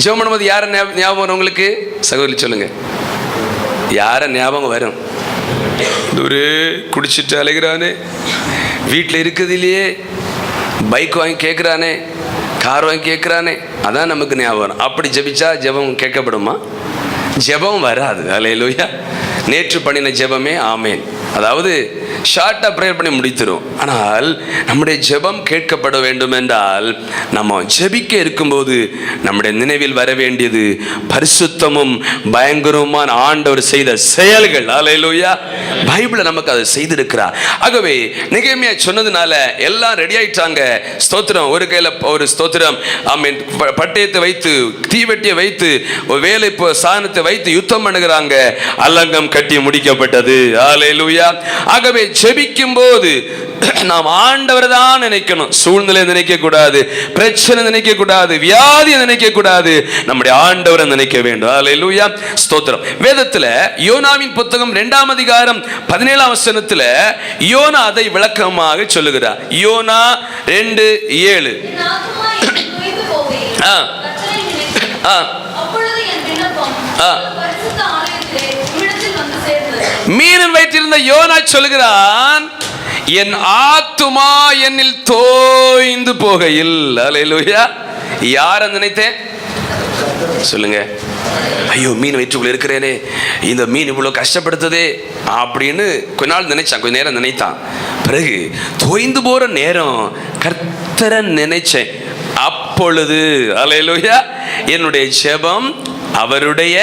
[SPEAKER 1] ஜெபம் பண்ணும்போது யார ஞாபகம் வரும் உங்களுக்கு? சகோதரி சொல்லுங்க, யார ஞாபகம் வரும்? ஒரு குடிச்சிட்டு அலைகிறானே, வீட்டில் இருக்குது இல்லையே, பைக் வாங்கி கேட்குறானே, கார் வாங்கி கேட்குறானே, அதான் நமக்கு ஞாபகம் வரும். அப்படி ஜெபிச்சா ஜெபம் கேட்கப்படுமா? ஜெபம் வராது. அல்லேலூயா. நேற்று பண்ணின ஜெபமே ஆமேன், அதாவது ஷார்ட்டாக ப்ரேயர் பண்ணி முடித்துரும். ஆனால் நம்முடைய ஜெபம் கேட்கப்பட வேண்டும் என்றால் நம்ம ஜெபிக்க இருக்கும்போது நம்முடைய நினைவில் வர வேண்டியது பரிசுத்தமும் பயங்கரமான ஆண்டவர் செய்த செயல்கள். அல்லேலூயா. பைபிளில் நமக்கு அதை செய்திருக்கிறார். ஆகவே நெகேமியா சொன்னதுனால எல்லாம் ரெடி ஆயிட்டாங்க. ஸ்தோத்திரம். ஒரு கையில் ஒரு ஸ்தோத்திரம் ஆமீன் பட்டயத்தை வைத்து, தீவெட்டியை வைத்து, ஒரு வேலை சாதனத்தை வைத்து யுத்தம் பண்ணுகிறாங்க. அலங்கம் கட்டி முடிக்கப்பட்டது. அல்லேலூயா. ஆகவே ஜெபிக்கும் போது நாம் ஆண்டவர் தான் நினைக்கணும். சூழ்நிலை நினைக்க கூடாது, பிரச்சனை நினைக்க கூடாது, வியாதியை நினைக்க கூடாது, நம்முடைய ஆண்டவரை நினைக்க வேண்டும். அல்லேலூயா. ஸ்தோத்திரம். வேதத்துல யோனாவின் புத்தகம் 2ஆம் அதிகாரம் 17ஆம் வசனத்துல யோனா அதை விளக்கமாக சொல்லுகிறார். யோனா 2:7. மீன் வைத்திருந்த யோனா சொல்லுகிறான், என் ஆத்துமா என்னில் தோய்ந்து போகையில். அல்லேலூயா. யாரை நினைத்தேன் சொல்லுங்க? ஐயோ, மீன் வயிற்றுக்குள்ள இருக்கிறேனே, இந்த மீன் இவ்வளவு கஷ்டப்படுத்துதே அப்படின்னு கொஞ்ச நாள் நினைச்சான், கொஞ்ச நேரம் நினைத்தான். பிறகு தோய்ந்து போற நேரம் கர்த்தரை நினைச்சேன். அப்பொழுது அல்லேலூயா என்னுடைய ஜெபம் அவருடைய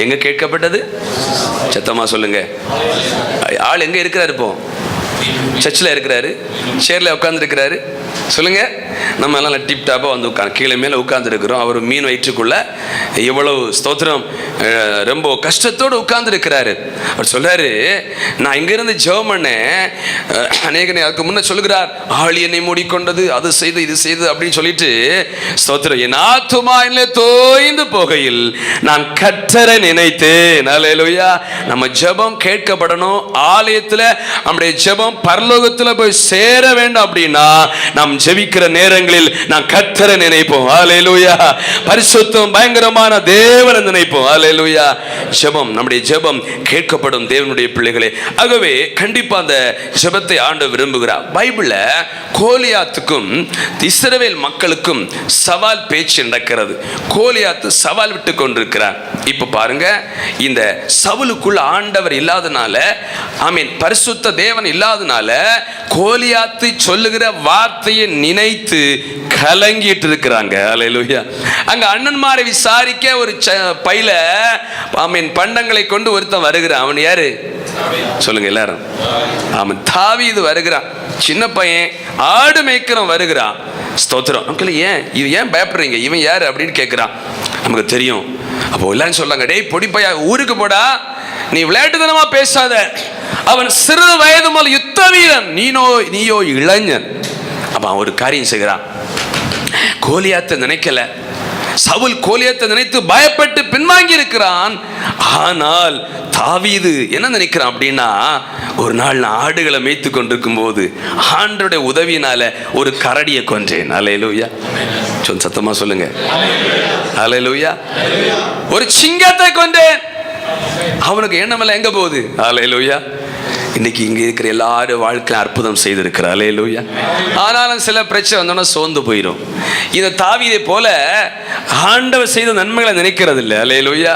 [SPEAKER 1] எங்க கேட்கப்பட்டது? சத்தமா சொல்லுங்க. ஆள் எங்க இருக்கிறாரு? இப்போ சர்ச்சில் இருக்கிறாரு, சேர்ல உட்கார்ந்து இருக்கிறாரு. சொல்லுங்க. நம்ம எல்லாம் டிப் டாப்பா வந்து உட்காந்து கீழே மேலே உட்கார்ந்து இருக்கிறோம். அவர் மீன் வயிற்றுக்குள்ள எவ்வளவு ஸ்தோத்திரம் ரொம்ப கஷ்டத்தோடு உட்கார்ந்து இருக்கிறாரு. அவர் சொல்றாரு, நான் இங்கிருந்து ஜெபம் பண்ணேன். அநேகனை அதுக்கு முன்ன சொல்லுகிறார், ஆள் என்னை மூடிக்கொண்டது, அது செய்து இது செய்து அப்படின்னு சொல்லிட்டு ஸ்தோத்திரம், என் ஆத்துமா என்னிலே தோய்ந்து போகையில் நான் கர்த்தரை நினைத்தேன். அல்லேலூயா. நம்ம ஜெபம் கேட்கப்படணும். ஆலயத்தில் நம்முடைய ஜெபம் பரலோகத்தில் போய் சேர வேண்டும் அப்படின்னா நாம் ஜெபிக்கிற நேரங்களில் நான் கர்த்தரை நினைப்போம். ஹல்லேலூயா. பரிசுத்தம் பயங்கரமான தேவனை நினைப்போம். ஹல்லேலூயா. ஜெபம், நம்முடைய ஜெபம் கேட்கப்படும் தேவனுடைய பிள்ளைகளே. ஆகவே கண்டிப்பா அந்த ஜெபத்தை ஆண்டவர் விரும்புகிறார். பைபிள்ல கோலியாத்துக்கும் இஸ்ரவேல் மக்களுக்கும் சவால் பேச்சு நடக்கிறது. கோலியாத்து சவால் விட்டு கொண்டிருக்கிறார். இப்ப பாருங்க, இந்த சவுலுக்குள்ள ஆண்டவர் இல்லாதனால, ஆமீன், பரிசுத்த தேவன் இல்லாதனால கோலியாத்து சொல்லுகிற வார்த்தையை நினைத்து கலங்கிட்டு இருக்கிறாங்க. ஹல்லேலூயா. அங்க அண்ணன்மாரை விசாரிக்க ஒரு பையில, ஆமீன், பண்டங்களை கொண்டு ஒருத்தன் வருகிறான். அவன் யாரு சொல்லுங்க எல்லாரும்? அவன் தாவீது வருகிறான். சின்ன பையன், ஆடு மேய்க்கிறவன் வருகிறான். ஸ்தோத்திரம். நமக்கு ஏன் இது, ஏன் பயப்படுறீங்க, இவன் யாரு அப்படின்னு கேட்கிறான். நமக்கு தெரியும். அப்போ எல்லாரும் சொல்றாங்க, டேய் பொடிப்பையா, ஊருக்கு போடா, நீ விளையாட்டுத்தனமா பேசாத, அவன் சிறு வயது முதல் யுத்த வீரன், நீயோ இளைஞன். அப்ப அவன் ஒரு காரியம் செய்கிறான். கோலியாத்தை நினைக்கல. சவுல் கோலியாத்தை நினைத்து பயப்பட்டு பின்வாங்கி இருக்கிறான். ஆனால் தாவீது என்ன நினைக்கிறான் அப்படின்னா, ஒரு நாள் நான் ஆடுகளை மேய்த்து கொண்டிருக்கும் போது ஆண்டவருடைய உதவியினால ஒரு கரடியை கொன்றேன். ஹல்லேலூயா. சத்தமா சொல்லுங்க. ஹல்லேலூயா. ஒரு சிங்கத்தை கொன்றேன். அவனுக்கு எண்ணமெல்லாம் எங்க போகுது? ஹல்லேலூயா. இன்னைக்கு இங்க இருக்கிற எல்லாரும் வாழ்க்கை அற்புதம் செய்திருக்கிறார். ஹல்லேலூயா. ஆனாலும் சில பிரச்சனை வந்தோன்னா சோர்ந்து போயிடும். இந்த தாவீதை போல ஆண்டவர் செய்த நன்மைகளை நினைக்கிறது இல்லை. ஹல்லேலூயா.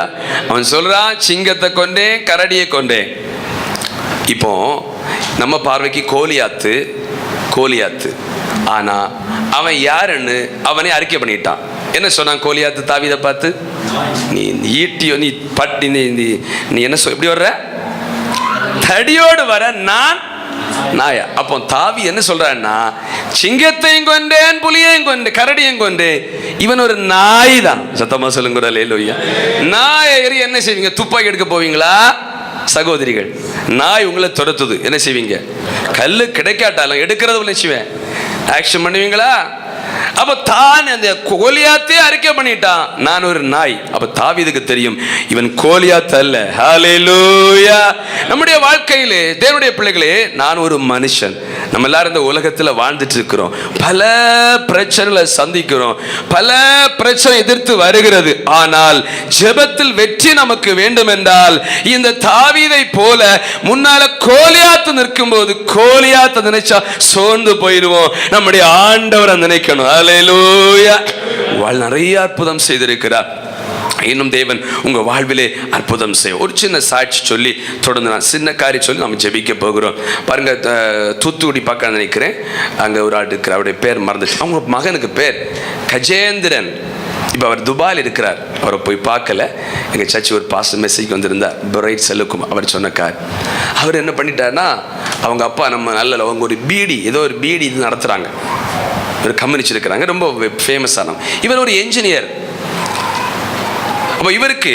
[SPEAKER 1] அவன் சொல்றான், சிங்கத்தை கொண்டேன், கரடியை கொண்டேன். இப்போ நம்ம பார்வைக்கு கோலியாத்து, ஆனா அவன் யாருன்னு அவனே அறிக்கை பண்ணிட்டான். என்ன சொன்னான் கோலியாத்து தாவீதை பார்த்து? நீ ஈட்டியோ, நீ பட்டி, நீ என்ன எப்படி வர்ற, தடியோடு வர, நான் நாயா. அப்போ தாவி என்ன சொல்றான்னா, சிங்கத்தையும் கொண்டேன், புலியையும் கொண்டேன், கரடியும் கொண்டேன், இவன் ஒரு நாய் தான். சத்தமா சொல்லுங்க. ஹல்லேலூயா. நாயை என்ன செய்வீங்க? துப்பாக்கி எடுக்க போவீங்களா சகோதரிகள்? நாய் உங்களை துரத்துது, என்ன செய்வீங்க? கல்லு கிடைக்காட்டாலும் எடுக்கிறது என்ன செய்வேன்? ஆக்ஷன் பண்ணுவீங்களா? அப்ப தான் அந்த கோலியாத்தே அறிக்கை பண்ணிட்டான், நான் ஒரு நாய். அப்ப தாவீதுக்கு தெரியும், இவன் கோலியாத் அல்ல. ஹல்லேலூயா. நம்முடைய வாழ்க்கையிலே தேவனுடைய பிள்ளைகளே, நான் ஒரு மனுஷன். நம்ம எல்லாரும் இந்த உலகத்துல வாழ்ந்துட்டு இருக்கிறோம். பல பிரச்சனைகளை சந்திக்கிறோம், பல பிரச்சனை எதிர்த்து வருகிறது. ஆனால் ஜெபத்தில் வெற்றி நமக்கு வேண்டும் என்றால், இந்த தாவீதை போல முன்னால கோலியாத்து நிற்கும் போது கோலியாத்தை நினைச்சா சோர்ந்து போயிடுவோம். நம்முடைய ஆண்டவரை நினைக்கணும். ஹல்லேலூயா. நிறைய அற்புதம் செய்திருக்கிறார். இன்னும் தேவன் உங்க வாழ்விலே அற்புதம் செய்யும். ஒரு சின்ன சாட்சி சொல்லி தொடர்ந்து நான் சின்ன காரியம் சொல்லி நம்ம ஜெபிக்க போகிறோம். பாருங்க, தூத்துக்குடி பக்கம் நினைக்கிறேன், அங்க ஒரு ஆள் இருக்கிற, அவருடைய பேர் மறந்துச்சு. அவங்க மகனுக்கு பேர் கஜேந்திரன். இப்போ அவர் துபாயில் இருக்கிறார். அவரை போய் பார்க்கல. எங்கள் சர்ச்சு ஒரு பாஸ்டர் மெசேஜ் வந்திருந்தார், பிரைட் செல்லுக்கும். அவர் சொன்னக்கார், அவர் என்ன பண்ணிட்டாருன்னா, அவங்க அப்பா நம்ம நல்ல அவங்க ஒரு பீடி, ஏதோ ஒரு பீடி இது நடத்துகிறாங்க, ஒரு கம்பெனி வச்சிருக்கிறாங்க, ரொம்ப ஃபேமஸான. இவர் ஒரு என்ஜினியர். அப்போ இவருக்கு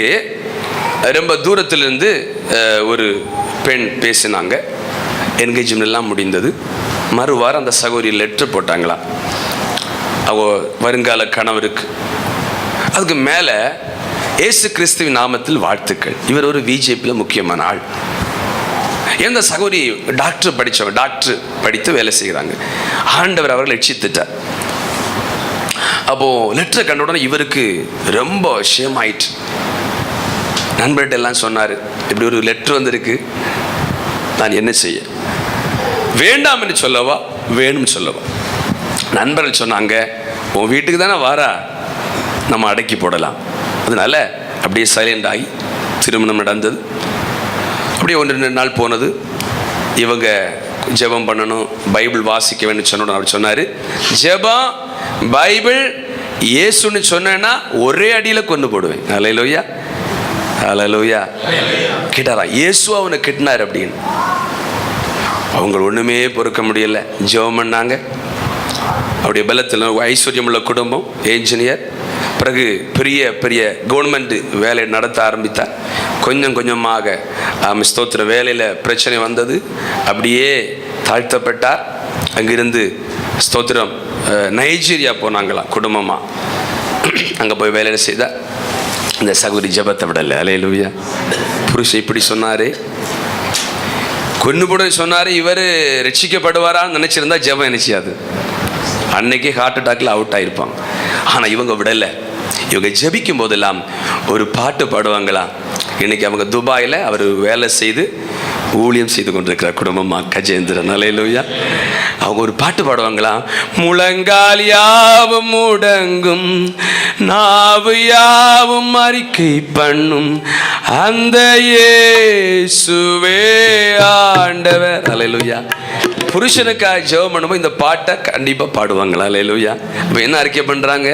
[SPEAKER 1] ரொம்ப தூரத்திலிருந்து ஒரு பெண் பேசினாங்க. என்கேஜ்மெண்ட் எல்லாம் முடிந்தது. மறுவாரம் அந்த சகோதரி லெட்டர் போட்டாங்களா அவ வருங்கால கணவருக்கு. அதுக்கு மேலே இயேசு கிறிஸ்துவின் நாமத்தில் வாழ்த்துக்கள். இவர் ஒரு பிஜேபியில் முக்கியமான ஆள். எந்த சகோதரி டாக்டர் படித்தவங்க, டாக்டர் படித்து வேலை செய்கிறாங்க. ஆண்டவர் அவர்கள் ரட்சித்துட்டார். அப்போது லெட்டரை கண்ட உடனே இவருக்கு ரொம்ப விஷயம் ஆயிட்டு. நண்பர்கிட்ட எல்லாம் சொன்னார், இப்படி ஒரு லெட்டர் வந்திருக்கு, நான் என்ன செய்ய, வேண்டாம் என்று சொல்லவா வேணும்னு சொல்லவா? நண்பர்கள் சொன்னாங்க, உன் வீட்டுக்கு தானே வாரா, நம்ம அடக்கி போடலாம். அதனால அப்படியே சைலண்ட் ஆகி திருமணம் நடந்தது. அப்படியே 1-2 நாள் போனது. இவங்க ஜெபம் பண்ணணும், பைபிள் வாசிக்க வேண்டும் சொன்னோன்னு அவர் சொன்னார், ஜெபம் பைபிள் இயேசுன்னு சொன்னேன்னா ஒரே அடியில் கொண்டு போடுவேன். ஹல்லேலூயா. ஹல்லேலூயா. கேட்டாரா, இயேசு அவனை கிட்டினார் அப்படின்னு. அவங்க ஒன்றுமே பொறுக்க முடியல. ஜெபம் பண்ணாங்க. அவருடைய பலத்தில் ஐஸ்வர்யம் உள்ள குடும்பம், என்ஜினியர். பிறகு பெரிய பெரிய கவர்மெண்ட் வேலை நடத்த ஆரம்பித்தார். கொஞ்சம் கொஞ்சமாக ஸ்தோத்திர வேலையில் பிரச்சனை வந்தது. அப்படியே தாழ்த்தப்பட்டார். அங்கிருந்து ஸ்தோத்திரம் நைஜீரியா போனாங்களாம் குடும்பமாக. அங்கே போய் வேலையை செய்தார். இந்த சகோதரி ஜெபத்தை விடலை. ஹல்லேலூயா. புருஷன் இப்படி சொன்னார், கொன்னு போட சொன்னார். இவர் ரட்சிக்கப்படுவாரான்னு நினச்சிருந்தா ஜெபம் நினைச்சியாது. அன்னைக்கே ஹார்ட் அட்டாக்ல அவுட் ஆயிருப்பாங்க. ஆனால் இவங்க விடலை. இவங்க ஜெபிக்கும் போதெல்லாம் ஒரு பாட்டு பாடுவாங்களா. இன்னைக்கு அவங்க துபாயில் அவர் வேலை செய்து ஊழியம் செய்து கொண்டிருக்கிறார் குடும்பமா கஜேந்திரன். அல்லேலூயா. அவங்க ஒரு பாட்டு பாடுவாங்களா. முழங்கால் யாவும் முடங்கும், நாவு யாவும் அறிக்கை பண்ணும், அந்த இயேசுவே ஆண்டவர். அல்லேலூயா. புருஷனுக்காக ஜெபம் பண்ணும்போது இந்த பாட்டை கண்டிப்பா பாடுவாங்களா. அல்லேலூயா. இப்போ என்ன அறிக்கை பண்றாங்க?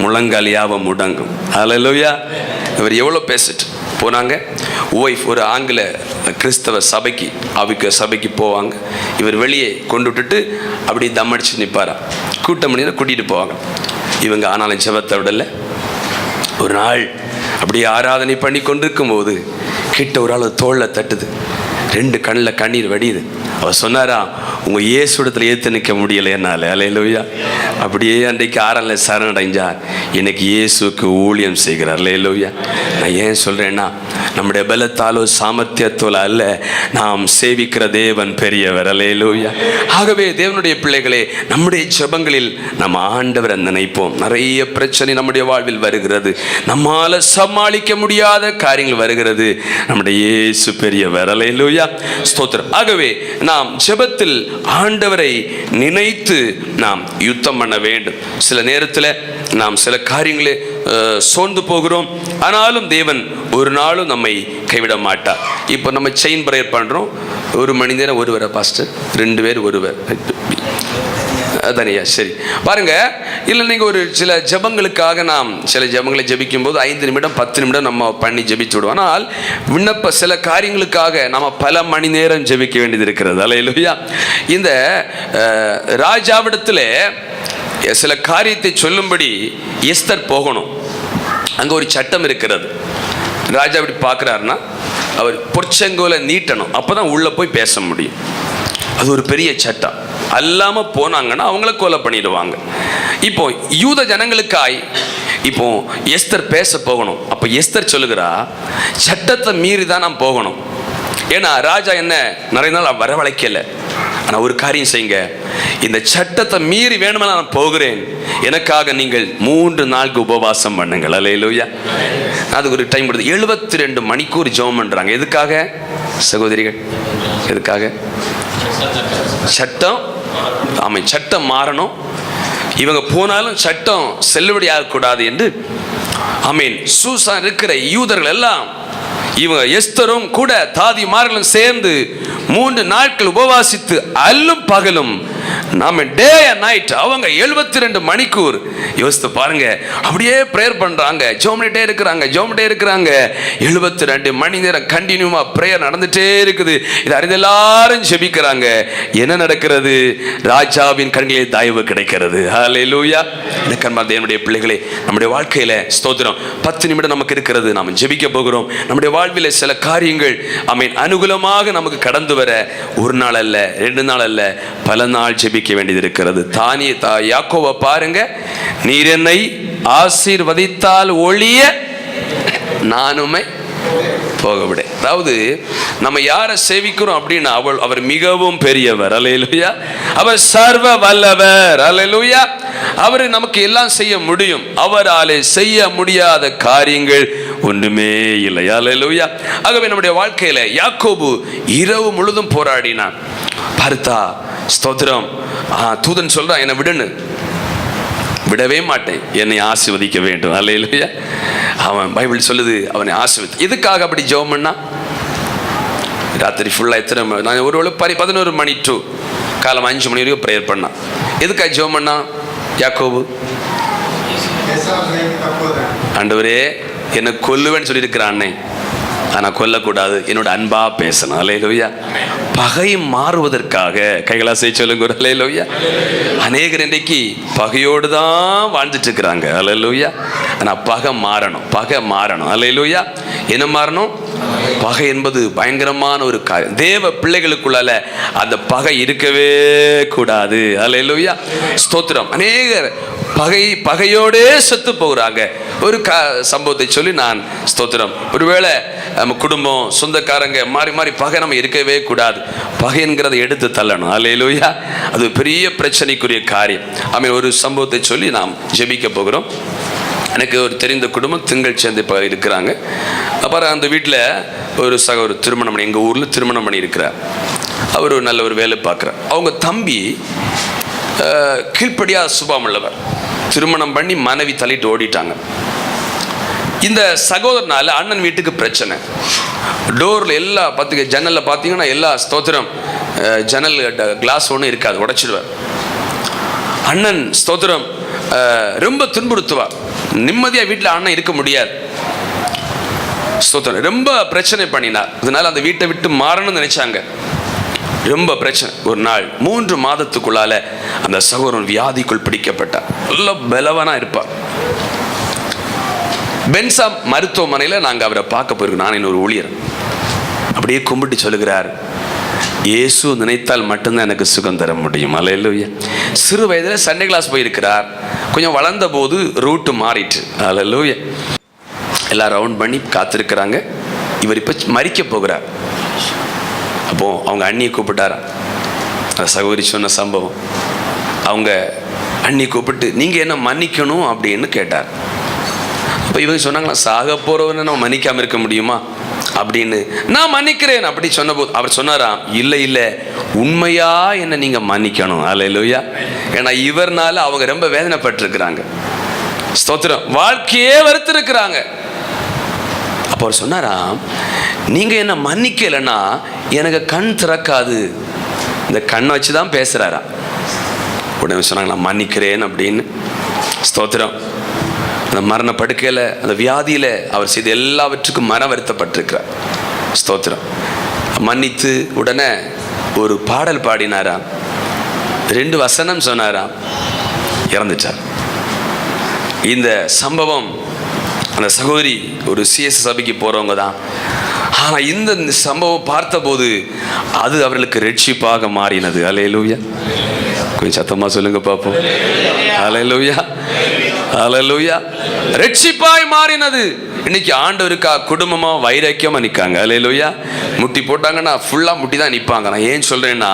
[SPEAKER 1] முழங்கால் யாவும் முடங்கும். அல்லேலூயா. இவர் எவ்வளோ பேசிட்டு போனாங்க. ஒய்ஃப் ஒரு ஆங்கில கிறிஸ்தவ சபைக்கு போவாங்க. இவர் வெளியே கொண்டு விட்டுட்டு அப்படி தம் அடிச்சு நிற்பாரா. கூட்டம் பண்ணி கூட்டிகிட்டு போவாங்க. இவங்க ஆனாலும் ஜெபத்தை விடலை. ஒரு நாள் அப்படி ஆராதனை பண்ணி கொண்டிருக்கும் போது கிட்ட ஒரு ஆள் தோளில் தட்டுது. 2 கண்ணில் கண்ணீர் வடியுது. அவர் சொன்னாரா, உங்கள் இயேசுடத்தில் ஏற்று நிற்க முடியலை என்னால். அல்லேலூயா. அப்படியே அன்றைக்கு ஆரனில் சரணடைஞ்சார். இன்னைக்கு இயேசுக்கு ஊழியம் செய்கிறார். அல்லேலூயா. நான் ஏன் சொல்கிறேன்னா, நம்முடைய பலத்தாலோ சாமர்த்தியத்தோல அல்ல, நாம் சேவிக்கிற தேவன் பெரியவர். அல்லேலூயா. ஆகவே தேவனுடைய பிள்ளைகளே, நம்முடைய ஜெபங்களில் நம்ம ஆண்டவரை நினைப்போம். நிறைய பிரச்சனை நம்முடைய வாழ்வில் வருகிறது, நம்மால் சமாளிக்க முடியாத காரியங்கள் வருகிறது. நம்முடைய இயேசு பெரியவர். அல்லேலூயா. ஸ்தோத்திரம். ஆகவே நாம் ஜெபத்தில் ஆண்டவரை நினைத்து நாம் யுத்தம் பண்ண வேண்டும். சில நேரத்தில் நாம் சில காரியங்களே சோர்ந்து போகிறோம். ஆனாலும் தேவன் ஒரு நாளும் நம்மை கைவிட மாட்டார். இப்போ நம்ம செயின் பிரேயர் பண்ணுறோம். 1 மணி நேரம் ஒருவரை பாஸ்டர், 2 பேர் ஒருவர் அதானியா. சரி பாருங்க. இல்லை நீங்கள் ஒரு சில ஜெபங்களுக்காக நாம் சில ஜெபங்களை ஜெபிக்கும் போது 5 நிமிடம் 10 நிமிடம் நம்ம பண்ணி ஜெபிச்சு விடுவோம். ஆனால் விண்ணப்ப சில காரியங்களுக்காக நம்ம பல மணி நேரம் ஜெபிக்க வேண்டியது இருக்கிறது. அல்லேலூயா. இந்த ராஜாவிடத்தில் சில காரியத்தை சொல்லும்படி எஸ்தர் போகணும். அங்கே ஒரு சட்டம் இருக்கிறது. ராஜா அப்படி பார்க்குறாருன்னா அவர் பொற்செங்கோலை நீட்டணும். அப்போ தான் உள்ளே போய் பேச முடியும். அது ஒரு பெரிய சட்டம். அல்லாமல் போனாங்கன்னா அவங்கள கொலை பண்ணிடுவாங்க. இப்போ யூத ஜனங்களுக்காய் இப்போ எஸ்தர் பேச போகணும். அப்போ எஸ்தர் சொல்லுகிறா, சட்டத்தை மீறி தான் நான் போகணும். ஏன்னா ராஜா என்ன நிறைய நாள் வரவழைக்கல. ஆனால் ஒரு காரியம் செய்யுங்க, இந்த சட்டத்தை மீறி வேணுமென நான் போகிறேன், எனக்காக நீங்கள் 3 நாளுக்கு உபவாசம் பண்ணுங்கள். அல்லேலூயா. அதுக்கு ஒரு டைம் கொடுத்து 72 மணிக்கூர் ஜெபம் பண்ணுறாங்க. எதுக்காக சகோதரிகள்? எதுக்காக? சட்டம். ஆமாம், சட்டம் மாறணும். இவங்க போனாலும் சட்டம் செல்லுபடி ஆகக்கூடாது என்று. ஆமீன். சூசான் இருக்கிற யூதர்கள் எல்லாம் இவங்க எஸ்தரும் கூட தாதிமார்களும் சேர்ந்து 3 நாட்கள் உபவாசித்து அல்லும் பகலும் நாம டே அண்ட் நைட் அவங்க 72 மணிக்கூர் யோசித்து பாருங்க. அப்படியே ப்ரேயர் பண்றாங்க, ஜெபம்ட்டே இருக்கிறாங்க. 72 மணி நேரம் கண்டினியூவா ப்ரேயர் நடந்துட்டே இருக்குது. இது அறிந்து எல்லாரும் ஜெபிக்கிறாங்க. என்ன நடக்கிறது? ராஜாவின் கண்களில் தயவு கிடைக்கிறது. ஹல்லேலூயா. தேவனுடைய பிள்ளைகளே, நம்முடைய வாழ்க்கையில ஸ்தோத்திரம் 10 நிமிடம் நமக்கு இருக்கிறது. நாம் ஜெபிக்க போகிறோம். நம்முடைய வாழ்வில் சில காரியங்கள் அனுகூலமாக நமக்கு கடந்து வர 1 நாள் அல்ல, 2 நாள் அல்ல, பல நாள் ஜெபிக்க வேண்டியது இருக்கிறது. யாக்கோபை பாருங்க, நீர் என்னை ஆசீர்வதித்தால் ஒழிய நானுமே போக விட. அதாவது நம்ம யாரை சேவிக்கிறோம் அப்படின்னா அவர் மிகவும் பெரியவர். அல்லேலூயா. அவர் சர்வ வல்லவர். அல்லேலூயா. அவர் நமக்கு எல்லாம் செய்ய முடியும். அவராலே செய்ய முடியாத காரியங்கள் ஒன்றுமே இல்லை. அல்லேலூயா. ஆகவே நம்முடைய வாழ்க்கையில யாக்கோபு இரவு முழுதும் போராடினான். பார்த்தா ஸ்தோத்திரம், தூதன் சொல்றான், என்னை விடுன்னு. விடவே மாட்டேன், என்னை ஆசீர்வதிக்க வேண்டும். அல்லேலூயா. அவன் பைபிள் சொல்லுது அவனை ஆசீர்வதி. எதுக்காக அப்படி ஜெபம் பண்ணா? ராத்திரி ஃபுல்லாக எத்தனை நான் ஒரு 11 மணி டு காலம் 5 மணி வரைக்கும் ப்ரேயர் பண்ணான். எதுக்காக ஜெபம் பண்ணா யாக்கோபு? ஆண்டவரே, என்னை கொல்லுவேன்னு சொல்லியிருக்கிறான் அன்னை, ஆனால் கொல்லக்கூடாது, என்னோட அன்பா பேசணும். அல்லேலூயா. பகை மாறுவதற்காக கைகளா செய்ய சொல்லுங்க. அல்லேலூயா. அநேகர் இன்றைக்கு பகையோடு தான் வாழ்ந்துட்டு இருக்கிறாங்க. அல்லேலூயா. ஆனால் பகை மாறணும். அல்லேலூயா. என்ன மாறணும்? பகை என்பது பயங்கரமான ஒரு காரியம். தேவ பிள்ளைகளுக்குள்ளால அந்த பகை இருக்கவே கூடாது. அல்லேலூயா. ஸ்தோத்திரம். அநேகர் பகையோடே செத்து போகிறாங்க. ஒரு சம்பவத்தை சொல்லி நான் ஸ்தோத்திரம். ஒருவேளை நம்ம குடும்பம், சொந்தக்காரங்க மாறி மாறி பகை நம்ம இருக்கவே கூடாது. பகைங்கிறத எடுத்து தள்ளணும். அல்லேலூயா. அது பெரிய பிரச்சனைக்குரிய காரியம். ஒரு சம்பவத்தை சொல்லி நாம் ஜெபிக்க போகிறோம். எனக்கு ஒரு தெரிந்த குடும்பம் திங்கள் சேர்ந்து இப்போ இருக்கிறாங்க. அப்புறம் அந்த வீட்டில் ஒரு திருமணம் பண்ணி, எங்கள் ஊரில் திருமணம் பண்ணி இருக்கிறார். அவர் ஒரு நல்ல ஒரு வேலை பார்க்குறார். அவங்க தம்பி கீழ்ப்படியாக சுபாவம் உள்ளவர். திருமணம் பண்ணி மனைவி தள்ளிட்டு ஓடிட்டாங்க. இந்த சகோதரனால அண்ணன் வீட்டுக்கு பிரச்சனை. டோரில் எல்லா ஜன்னலில் பார்த்தீங்கன்னா எல்லா ஸ்தோத்திரம் ஜன்னல் கிளாஸ் ஒன்றும் இருக்காது, உடைச்சிடுவார். அண்ணன் ஸ்தோத்திரம் ரொம்ப துன்புறுத்துவார். நிம்மதியாக வீட்டில் அண்ணன் இருக்க முடியாது. ஸ்தோத்திரம் ரொம்ப பிரச்சனை பண்ணினார். அதனால அந்த வீட்டை விட்டு மாறணும்னு நினைச்சாங்க. ரொம்ப பிரச்சனை. ஒரு நாள் 3 மாதத்துக்குள்ளால அந்த சகோதரன் வியாதிக்குள் பிடிக்கப்பட்டார். நல்ல பலவானா இருப்பார். பென்சா மருத்துவமனையில் நாங்கள் அவரை பார்க்க போயிருக்கோம். நான் இன்னொரு ஊழியர் அப்படியே கும்பிட்டு சொல்லுகிறார், இயேசு நினைத்தால் மட்டும்தான் எனக்கு சுகம் தர முடியும். அல்லேலூயா. சிறு வயதில் சண்டே கிளாஸ் போயிருக்கிறார். கொஞ்சம் வளர்ந்த போது ரூட்டு மாறிட்டு. அல்லேலூயா. எல்லாம் ரவுண்ட் பண்ணி காத்திருக்கிறாங்க. இவர் இப்போ மரிக்க போகிறார். அப்போ அவங்க அண்ணியை கூப்பிட்டாரா. அந்த சகோதரி சொன்ன சம்பவம். அவங்க அண்ணி கூப்பிட்டு நீங்கள் என்ன மன்னிக்கணும் அப்படின்னு கேட்டார். அப்போ இவங்க சொன்னாங்களா, சாக போறவனை நம்ம மன்னிக்காமல் இருக்க முடியுமா அப்படின்னு. நான் மன்னிக்கிறேன் அப்படி சொன்னபோது அவர் சொன்னாராம், இல்லை இல்லை, உண்மையா என்ன நீங்க மன்னிக்கணும். அல்லேலூயா. ஏன்னா இவர்னால அவங்க ரொம்ப வேதனைப்பட்டிருக்கிறாங்க. ஸ்தோத்திரம். வாழ்க்கையே வெறுத்திருக்கிறாங்க. அப்போ அவர் சொன்னாராம், நீங்க என்ன மன்னிக்கலைன்னா எனக்கு கண் திறக்காது. இந்த கண்ணை வச்சு தான் பேசுறாரா. உடனே சொன்னாங்க, நான் மன்னிக்கிறேன் அப்படின்னு. ஸ்தோத்திரம். அந்த மரண படுக்கையில், அந்த வியாதியில் அவர் செய்த எல்லாவற்றுக்கும் மன வருத்தப்பட்டிருக்கிறார். ஸ்தோத்திரம். மன்னித்து உடனே ஒரு பாடல் பாடினாராம். 2 வசனம் சொன்னாராம். இறந்துட்டார். இந்த சம்பவம் அந்த சகோதரி ஒரு சிஎஸ் சபைக்கு போறவங்க தான். ஆனால் இந்த சம்பவம் பார்த்தபோது அது அவர்களுக்கு ரட்சிப்பாக மாறினது. அல்லேலூயா. கொஞ்சம் சத்தமா சொல்லுங்க பாப்போம். அல்லேலூயா. அல்லேலூயா. ரட்சிப்பாய் மாறினது. இன்னைக்கு ஆண்டவருக்கா குடும்பமா வைராக்கியமா நிற்காங்க. அல்லேலூயா. முட்டி போட்டாங்கன்னா ஃபுல்லா முட்டி தான் நிற்பாங்க. நான் ஏன் சொல்றேன்னா,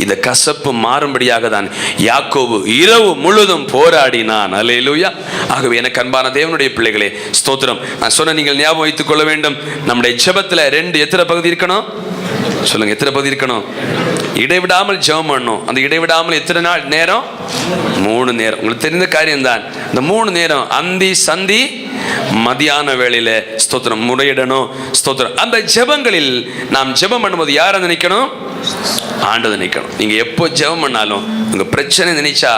[SPEAKER 1] இந்த கசப்பு மாறும்படியாக தான் யாக்கோபு இரவு முழுதும் போராடினான். அல்லேலூயா. ஆகவே எனக்கு அன்பான தேவனுடைய பிள்ளைகளே, ஸ்தோத்திரம். நான் சொன்ன நீங்கள் ஞாபகம் வைத்துக் கொள்ள வேண்டும், நம்முடைய ஜெபத்தில் 2 எத்தனை பகுதி இருக்கணும் சொல்லுங்க. எத்தனை பகுதி இருக்கணும்? இடைவிடாமல் ஜெபம் பண்ணணும். அந்த இடைவிடாமல் எத்தனை நாள் நேரம்? 3 நேரம். உங்களுக்கு தெரிந்த காரியம் தான். இந்த 3 நேரம் அந்தி சந்தி மதியான வேளையில ஸ்தோத்திரம் முறையிடணும். ஸ்தோத்திரம். அந்த ஜெபங்களில் நாம் ஜெபம் பண்ணும்போது யாரை நினைக்கணும்? ஆண்டவரை நினைக்கணும். நீங்க எப்போ ஜெபம் பண்ணாலும் உங்க பிரச்சனை நினைச்சா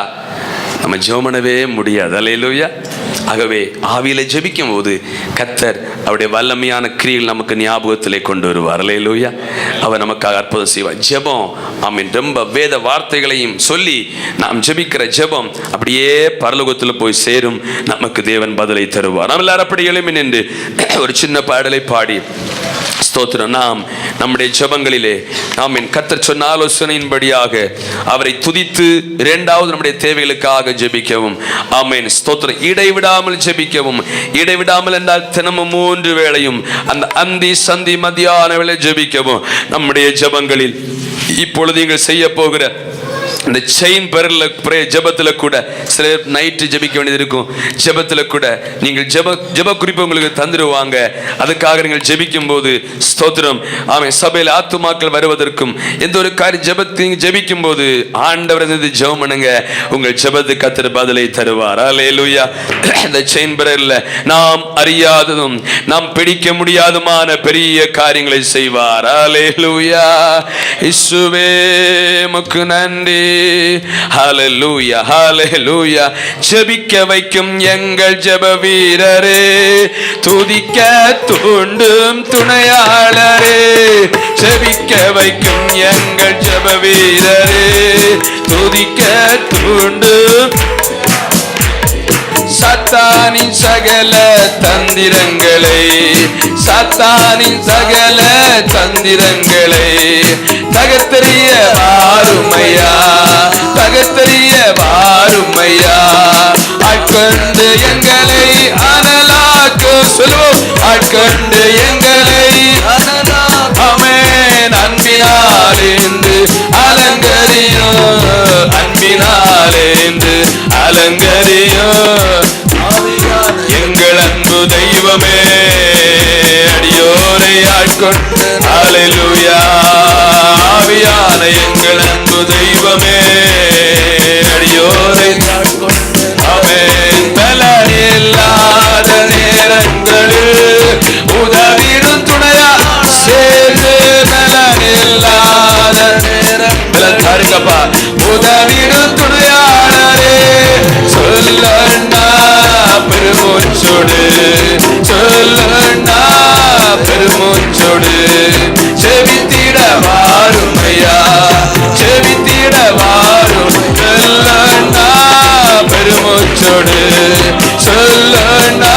[SPEAKER 1] நம்ம ஜெபம் பண்ணவே முடியாது. அல்லேலூயா. ஆகவே ஆவியில ஜெபிக்கும் போது கர்த்தர் அவருடைய வல்லமையான கிரியைகள் நமக்கு ஞாபகத்திலே கொண்டு வருவார். அல்லேலூயா. அவர் நமக்காக அற்புதம் செய்வார். ஜெபம் ஆமென். ரொம்ப வேத வார்த்தைகளையும் சொல்லி நாம் ஜெபிக்கிற ஜெபம் அப்படியே பரலோகத்தில் போய் சேரும். நமக்கு தேவன் பதிலை தருவார். நாம் எல்லாரும் அப்படி எழும்பி நின்று ஒரு சின்ன பாடலை பாடி ஸ்தோத்திரம். நாம் நம்முடைய ஜெபங்களிலே ஆமென் கர்த்தர் சொன்ன ஆலோசனையின்படியாக அவரை துதித்து 2வது நம்முடைய தேவைகளுக்காக ஜெபிக்கவும். ஆமென். ஸ்தோத்திரம். இடைவிடாமல் ஜெபிக்கவும். இடைவிடாமல் என்றால் தினமும் 3 வேளையும் அந்த அந்தி சந்தி மதியான வேளை ஜெபிக்கவும். நம்முடைய ஜெபங்களில் இப்பொழுது நீங்கள் செய்ய போகிற இந்த செயின் பெறல ஜெபத்துல கூட சில நைட்டு ஜெபிக்க வேண்டியது இருக்கும். ஜெபத்துல கூட நீங்கள் ஜெப குறிப்பு உங்களுக்கு தந்துடுவாங்க. அதுக்காக நீங்கள் ஜெபிக்கும் போது ஸ்தோத்திரம் ஆமென் சபையில் ஆத்துமாக்கள் வருவதற்கும் எந்த ஒரு காரியம் ஜெபத்தையும் ஜெபிக்கும் போது ஆண்டவர் ஜெபம் பண்ணுங்க. உங்கள் ஜெபத்துக்கு கர்த்தர் பதிலை தருவார். அல்லேலூயா. இந்த செயின் பெறல நாம் அறியாததும் நாம் பிடிக்க முடியாதுமான பெரிய காரியங்களை செய்வார். அல்லேலூயா. இயேசுவே உமக்கு நன்றி. ஹல்லேலூயா. ஹல்லேலூயா. ஜெபிக்க வைக்கும் எங்கள் ஜெப வீரரே, துதிக்க தூண்டும் துணையாளரே, ஜெபிக்க வைக்கும் எங்கள் ஜெப வீரரே, துதிக்க தூண்டும் சாத்தானின் சகல தந்திரங்களை, சாத்தானின் சகல தந்திரங்களை தகர்த்தெறிய வாருமையா, தகர்த்தெறிய வாருமையா, ஆட்கொண்டு எங்களை அனலா சொல்லுவோம். ஆட்கொண்டு எங்களை ஆமென் அன்பினாலேந்து அலங்கரியும், அன்பினாலேந்து அலங்கரியும். எங்கள் அன்பு தெய்வமே அடியோரை ஆட்கொண்டு ஹல்லேலூயா. ஆவியான எங்கள் அன்பு தெய்வமே அடியோரை ஆமென். பலன் இல்லாத நேரங்களில் உதவிடும் துணையா சேர்ந்து, பலன் இல்லாத நேரங்கள் தாருங்கப்பா, உதவிடும் துணையாளரே சொல்லண்டா பெருமூச்சோடு, சொல்லண்டா பெருமூச்சோடு செவித்திட வாருமையா, செவித்திட வாரும் சொல்லண்டா பெருமூச்சோடு, சொல்லண்டா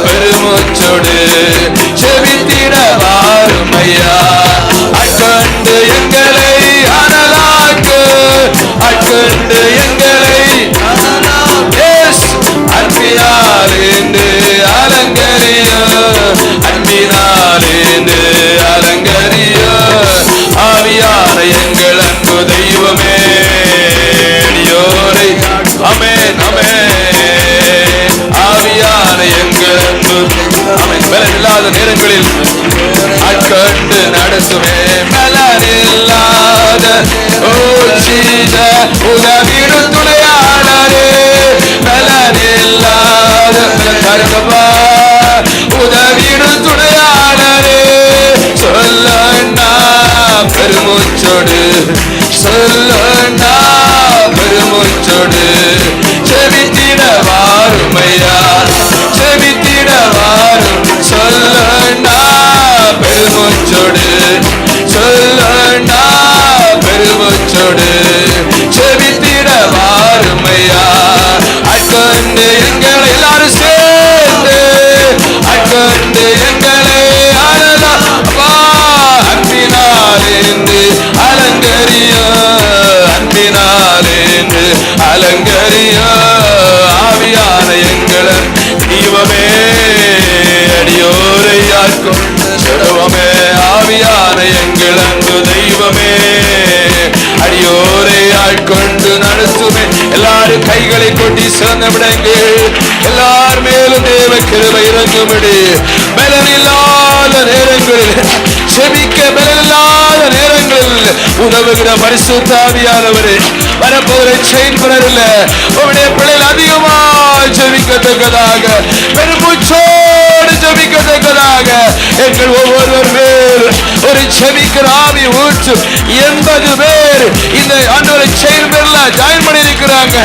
[SPEAKER 1] பெருமூச்சோடு செவித்திட வாருமையா. அட்கொண்டு எங்களை அனலாக்கு, அட்கொண்டு எங்களை அன்பினாலேந்து அலங்கரியா, அன்பினாலேந்து அலங்கரியா. ஆவியான எங்கள் அன்பு தெய்வமே அடியோரை ஆமென் ஆமென். ஆவியான எங்கள் அன்பு ஆமென். பலன் இல்லாத நேரங்களில் ஆட்கொண்டு நடத்துமே, பலன் இல்லாத ஓ ஜீச உதவிடும் துணையாளரே, பலன் இல்லாத கருங்கப்பா உதவிடும் துணையாளரே சொல்லண்டா பெருமூச்சோடு, சொல்லண்டா பெருமூச்சோடு செவித்திட வாருமையா, செவித்திட வாரும் சொல்லண்டா பெருமூச்சோடு, சொல்லண்டா பெருமூச்சோடு செவித்திட வாருமையா. அட்கொண்டு எங்களை எல்லாரும் சேர்ந்து, அட்கொண்டு எங்களை அனலாப்பா அன்பினாலேந்து அலங்கரியா, அன்பினாலேந்து அலங்கரியா. ஆவியான எங்கள் தெய்வமே அடியோரை ஆட்கொண்டு சொல்லுவோமே, ஆவியான எங்கள் அன்பு தெய்வமே அடியோரை ஆட்கொண்டு நடத்துமே. எல்லாரும் கைகளை கொட்டி சிறந்த விடங்கள், எல்லார் மேலும் தேவ கிருபை இறங்கும்படி. பலனில்லாத நேரங்களில் செபிக்க, பலனில்லாத நேரங்களில் உதவுகிற பரிசுத்த ஆவியானவரே வரப்போகிற செயல்படல உங்களுடைய பிள்ளைகள் அதிகமாக ஜெபிக்கத்தக்கதாக, பெருமூச்சோடு ஜெபிக்கத்தக்கதாக எங்கள் ஒவ்வொருவர் மேல் ஒரு ஜெபிக்கிற ஆவி ஊற்று. 80 பேர் இந்த ஆண்டவரை செயல்படல ஜாயின் பண்ணி இருக்கிறாங்க.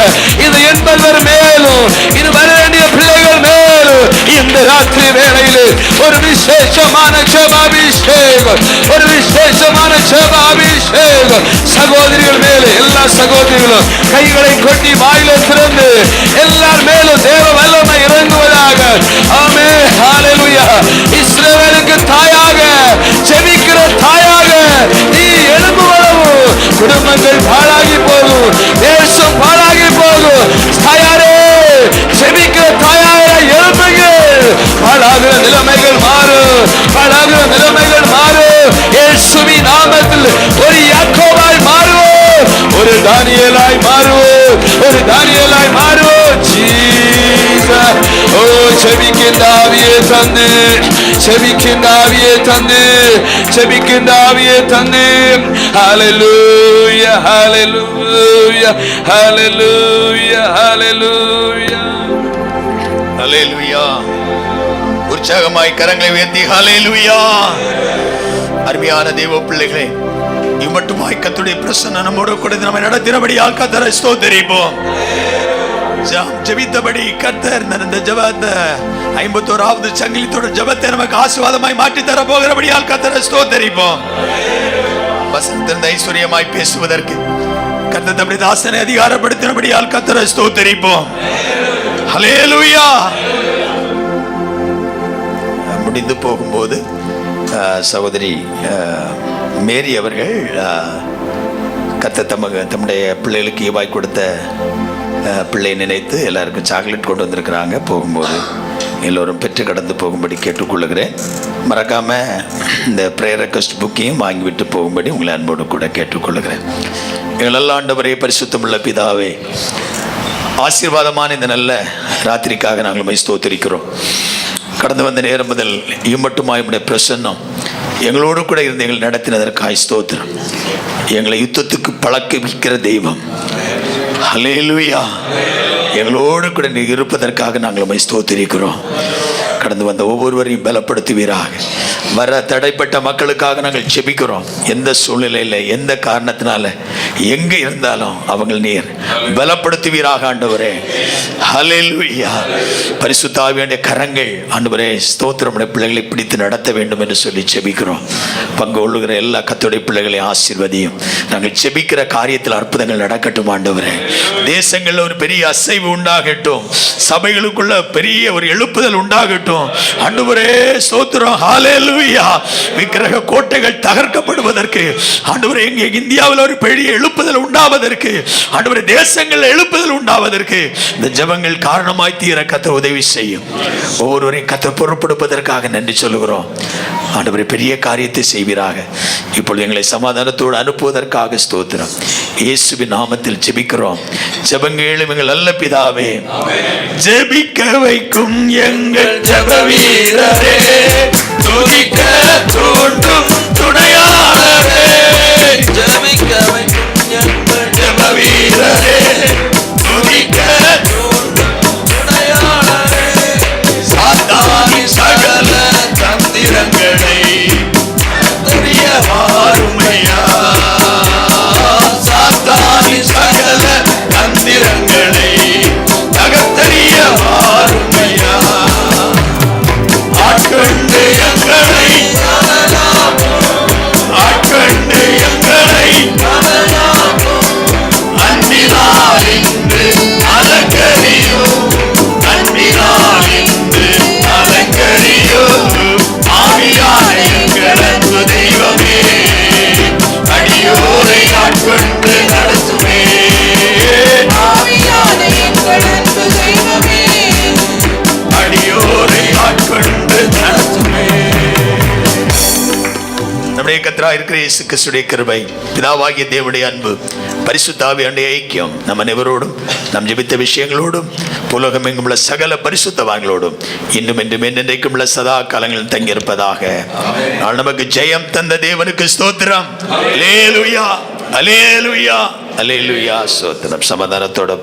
[SPEAKER 1] இந்த 80 பேர் மேலும் இது வர வேண்டிய பிள்ளைகள் மேலும் இந்த ராத்திரி வேளையில் ஒரு விசேஷமான ஜெபாபிஷேகம், ஒரு விசேஷமான ஜெபாபிஷேகம் சகோதரிகள் மேலே, எல்லா சகோதரிகளும் கைகளை கொட்டி வாயில திறந்து எல்லார் மேலும் தேவ வல்லமை இறங்குவதாக. ஆமென் ஹல்லேலூயா. இஸ்ரவேலுக்கு தாயாக ஜெபிக்கிற தாயாக நீ எழும்புவளவு குடும்பங்கள் பாழாகி போகும், தேசம் பாழாகி போகும். தாயாரே ஜெபிக்கிற தாயாக எழுப்புங்க. பாழாகிற நிலைமைகள் மாறும், பாழாகிற நிலைமைகள் மாறும். இயேசுவின் நாமத்தில் ஒரு யாக்கோபாய் மாறுவோம், ஒரு தானியேலாய் மாறுவோம், ஒரு தானியேலாய் மாறுவோம். ஜீசஸ் ஓ செபிக்கின்ற ஆவியை தந்து, செபிக்கின்ற ஆவியை தந்து, செபிக்கின்ற ஆவியை தந்து. ஹல்லேலூயா ஹல்லேலூயா ஹல்லேலூயா ஹல்லேலூயா
[SPEAKER 2] ஹல்லேலூயா. உற்சாகமாய் கரங்களை உயர்த்தி ஹல்லேலூயா. அருமையான தேவ பிள்ளைகளே, இம்மட்டுமாய் கர்த்தருடைய பிரசன்னம் நம்மோடு கூட நம்மை நடத்தினபடியால் கர்த்தரை ஸ்தோத்திரிப்போம். ஜெபித்தபடி கர்த்தர் இந்த ஜெபத்தை 51வது சங்கிலி தொடர் ஜெபத்தை நமக்கு ஆசீர்வாதமாய் மாற்றி தர போகிறபடியால் கர்த்தரை ஸ்தோத்திரிப்போம். வசனத்திலிருந்து ஐஸ்வர்யமாய் பேசுவதற்கு கர்த்தர் தம்முடைய தாசனை அதிகாரப்படுத்தினபடியால் கர்த்தரை ஸ்தோத்திரிப்போம். ஹல்லேலூயா. முடிந்து போகும்போது சகோதரி மேரி அவர்கள் கர்த்தர் தம்முடைய பிள்ளைகளுக்கு ஈவாய் கொடுத்த பிள்ளை நினைத்து எல்லாருக்கும் சாக்லேட் கொண்டு வந்திருக்கிறாங்க. போகும்போது எல்லோரும் பெற்று கடந்து போகும்படி கேட்டுக்கொள்கிறேன். மறக்காம இந்த ப்ரேயர் ரெக்வெஸ்ட் புக்கையும் வாங்கிவிட்டு போகும்படி உங்களை அன்போடு கூட கேட்டுக்கொள்கிறேன். எங்களெல்லாம் ஆண்டவரே, பரிசுத்தமுள்ள பிதாவே, ஆசீர்வாதமான இந்த நல்ல ராத்திரிக்காக நாங்கள் ஸ்தோத்திரிக்கிறோம். கடந்து வந்த நேரம் முதல் இம்மட்டுமாய் உம்முடைய பிரசன்னம் எங்களோடு கூட இருந்து எங்களை நடத்தினதற்காய் ஸ்தோத்திரம். எங்களை யுத்தத்துக்கு பழக்கிக்கிற தெய்வம், ஹல்லேலூயா. எங்களோடு கூட நீங்க இருப்பதற்காக நாங்கள் உம்மை ஸ்தோத்திரிக்கிறோம். கடந்து வந்த ஒவ்வொருவரையும் பலப்படுத்துவீராக. வர தடைப்பட்ட மக்களுக்காக நாங்கள் ஜெபிக்கிறோம். எந்த சூழ்நிலையில், எந்த காரணத்தினால, எங்க இருந்தாலும் அவங்கள் நீர் பலப்படுத்துவீராக ஆண்டவரே. ஹல்லேலூயா. பரிசுத்த ஆவியானவருடைய கரங்கள் ஆண்டவரே ஸ்தோத்திரம், பிள்ளைகளை பிடித்து நடத்த வேண்டும் என்று சொல்லி ஜெபிக்கிறோம். பங்கு கொள்ளுகிற எல்லா கர்த்தருடைய பிள்ளைகளையும் ஆசீர்வதியும். நாங்கள் ஜெபிக்கிற காரியத்தில் அற்புதங்கள் நடக்கட்டும் ஆண்டவரே. தேசங்களில் ஒரு பெரிய அசைவு உண்டாகட்டும். சபைகளுக்குள்ள பெரிய ஒரு எழுப்புதல் உண்டாகட்டும் ஆண்டவரே. ஸ்தோத்திரம். ஹல்லேலூயா. விக்கிரக கோட்டைகள் தகர்க்கப்படுவதற்கு ஆண்டவரே, எங்க இந்தியாவில் ஒரு பெரிய எழுப்புதல் உண்டாவதற்கு ஆண்டவரே, தேசங்கள் எழுப்புதல் உண்டாவதற்கு இந்த ஜெபங்கள் காரணமாய் தீர கர்த்தர் உதவி செய்யும். ஒவ்வொருவரையும் கர்த்தர் பொறுப்படுப்பதற்காக நன்றி சொல்லுகிறோம் ஆண்டவரே. பெரிய காரியத்தை செய்வீராக. இப்பொழுது எங்களை சமாதானத்தோடு அனுப்புவதற்காக ஸ்தோத்திரம். இயேசுவின் நாமத்தில் ஜெபிக்கிறோம். ஜெபங்களும் எங்கள் நல்ல பிதாவே. ஜெபிக்க வைக்கும் எங்கள் ஜெப வீரரே, துதிக்க தூண்டும் துணையாளரே. ஜெபிக்க வைக்கும் எங்கள் ஜெப வீரரே, துதிக்க தூண்டும் துணையாளரே. சாத்தானின் சகல தந்திரங்களை தெரிய வாருமையா. சாத்தானின் சகல தந்திரங்களை தகர்த்தெறிய வாருமையா. ஆட்கொண்டு எங்களை, ஆட்கொண்டு எங்களை அன்பினால் இன்று அலங்கரியோ, அன்பினால் இன்று அலங்கரியோ. ஆவியான எங்கள் அன்பு தெய்வமே, அடியோரை ஆட்கொண்டு நடத்துமே. ஆவியான எங்கள் அன்பு தெய்வமே, அடியோரை ஆட்கொண்டு நடத்துமே. நம்முடைய கர்த்தராய் இருக்கிற இயேசு கிறிஸ்துவின் கிருபை, பிதாவாகிய தேவனுடைய அன்பு, பரிசுத்த ஆவியானவருடைய ஐக்கியம் நம் அனைவரோடும், நம் ஜெபித்த விஷயங்களோடும், உலகம் எங்கும் உள்ள சகல பரிசுத்தவான்களோடும் இன்னும் என்றும் என்றென்றைக்கும் உள்ள சதா காலங்களில் தங்கியிருப்பதாக. நாள் நமக்கு ஜெயம் தந்த தேவனுக்கு ஸ்தோத்திரம். அல்லேலூயா, அல்லேலூயா, அல்லேலூயா. ஸ்தோத்திரம். சமாதானத்தோட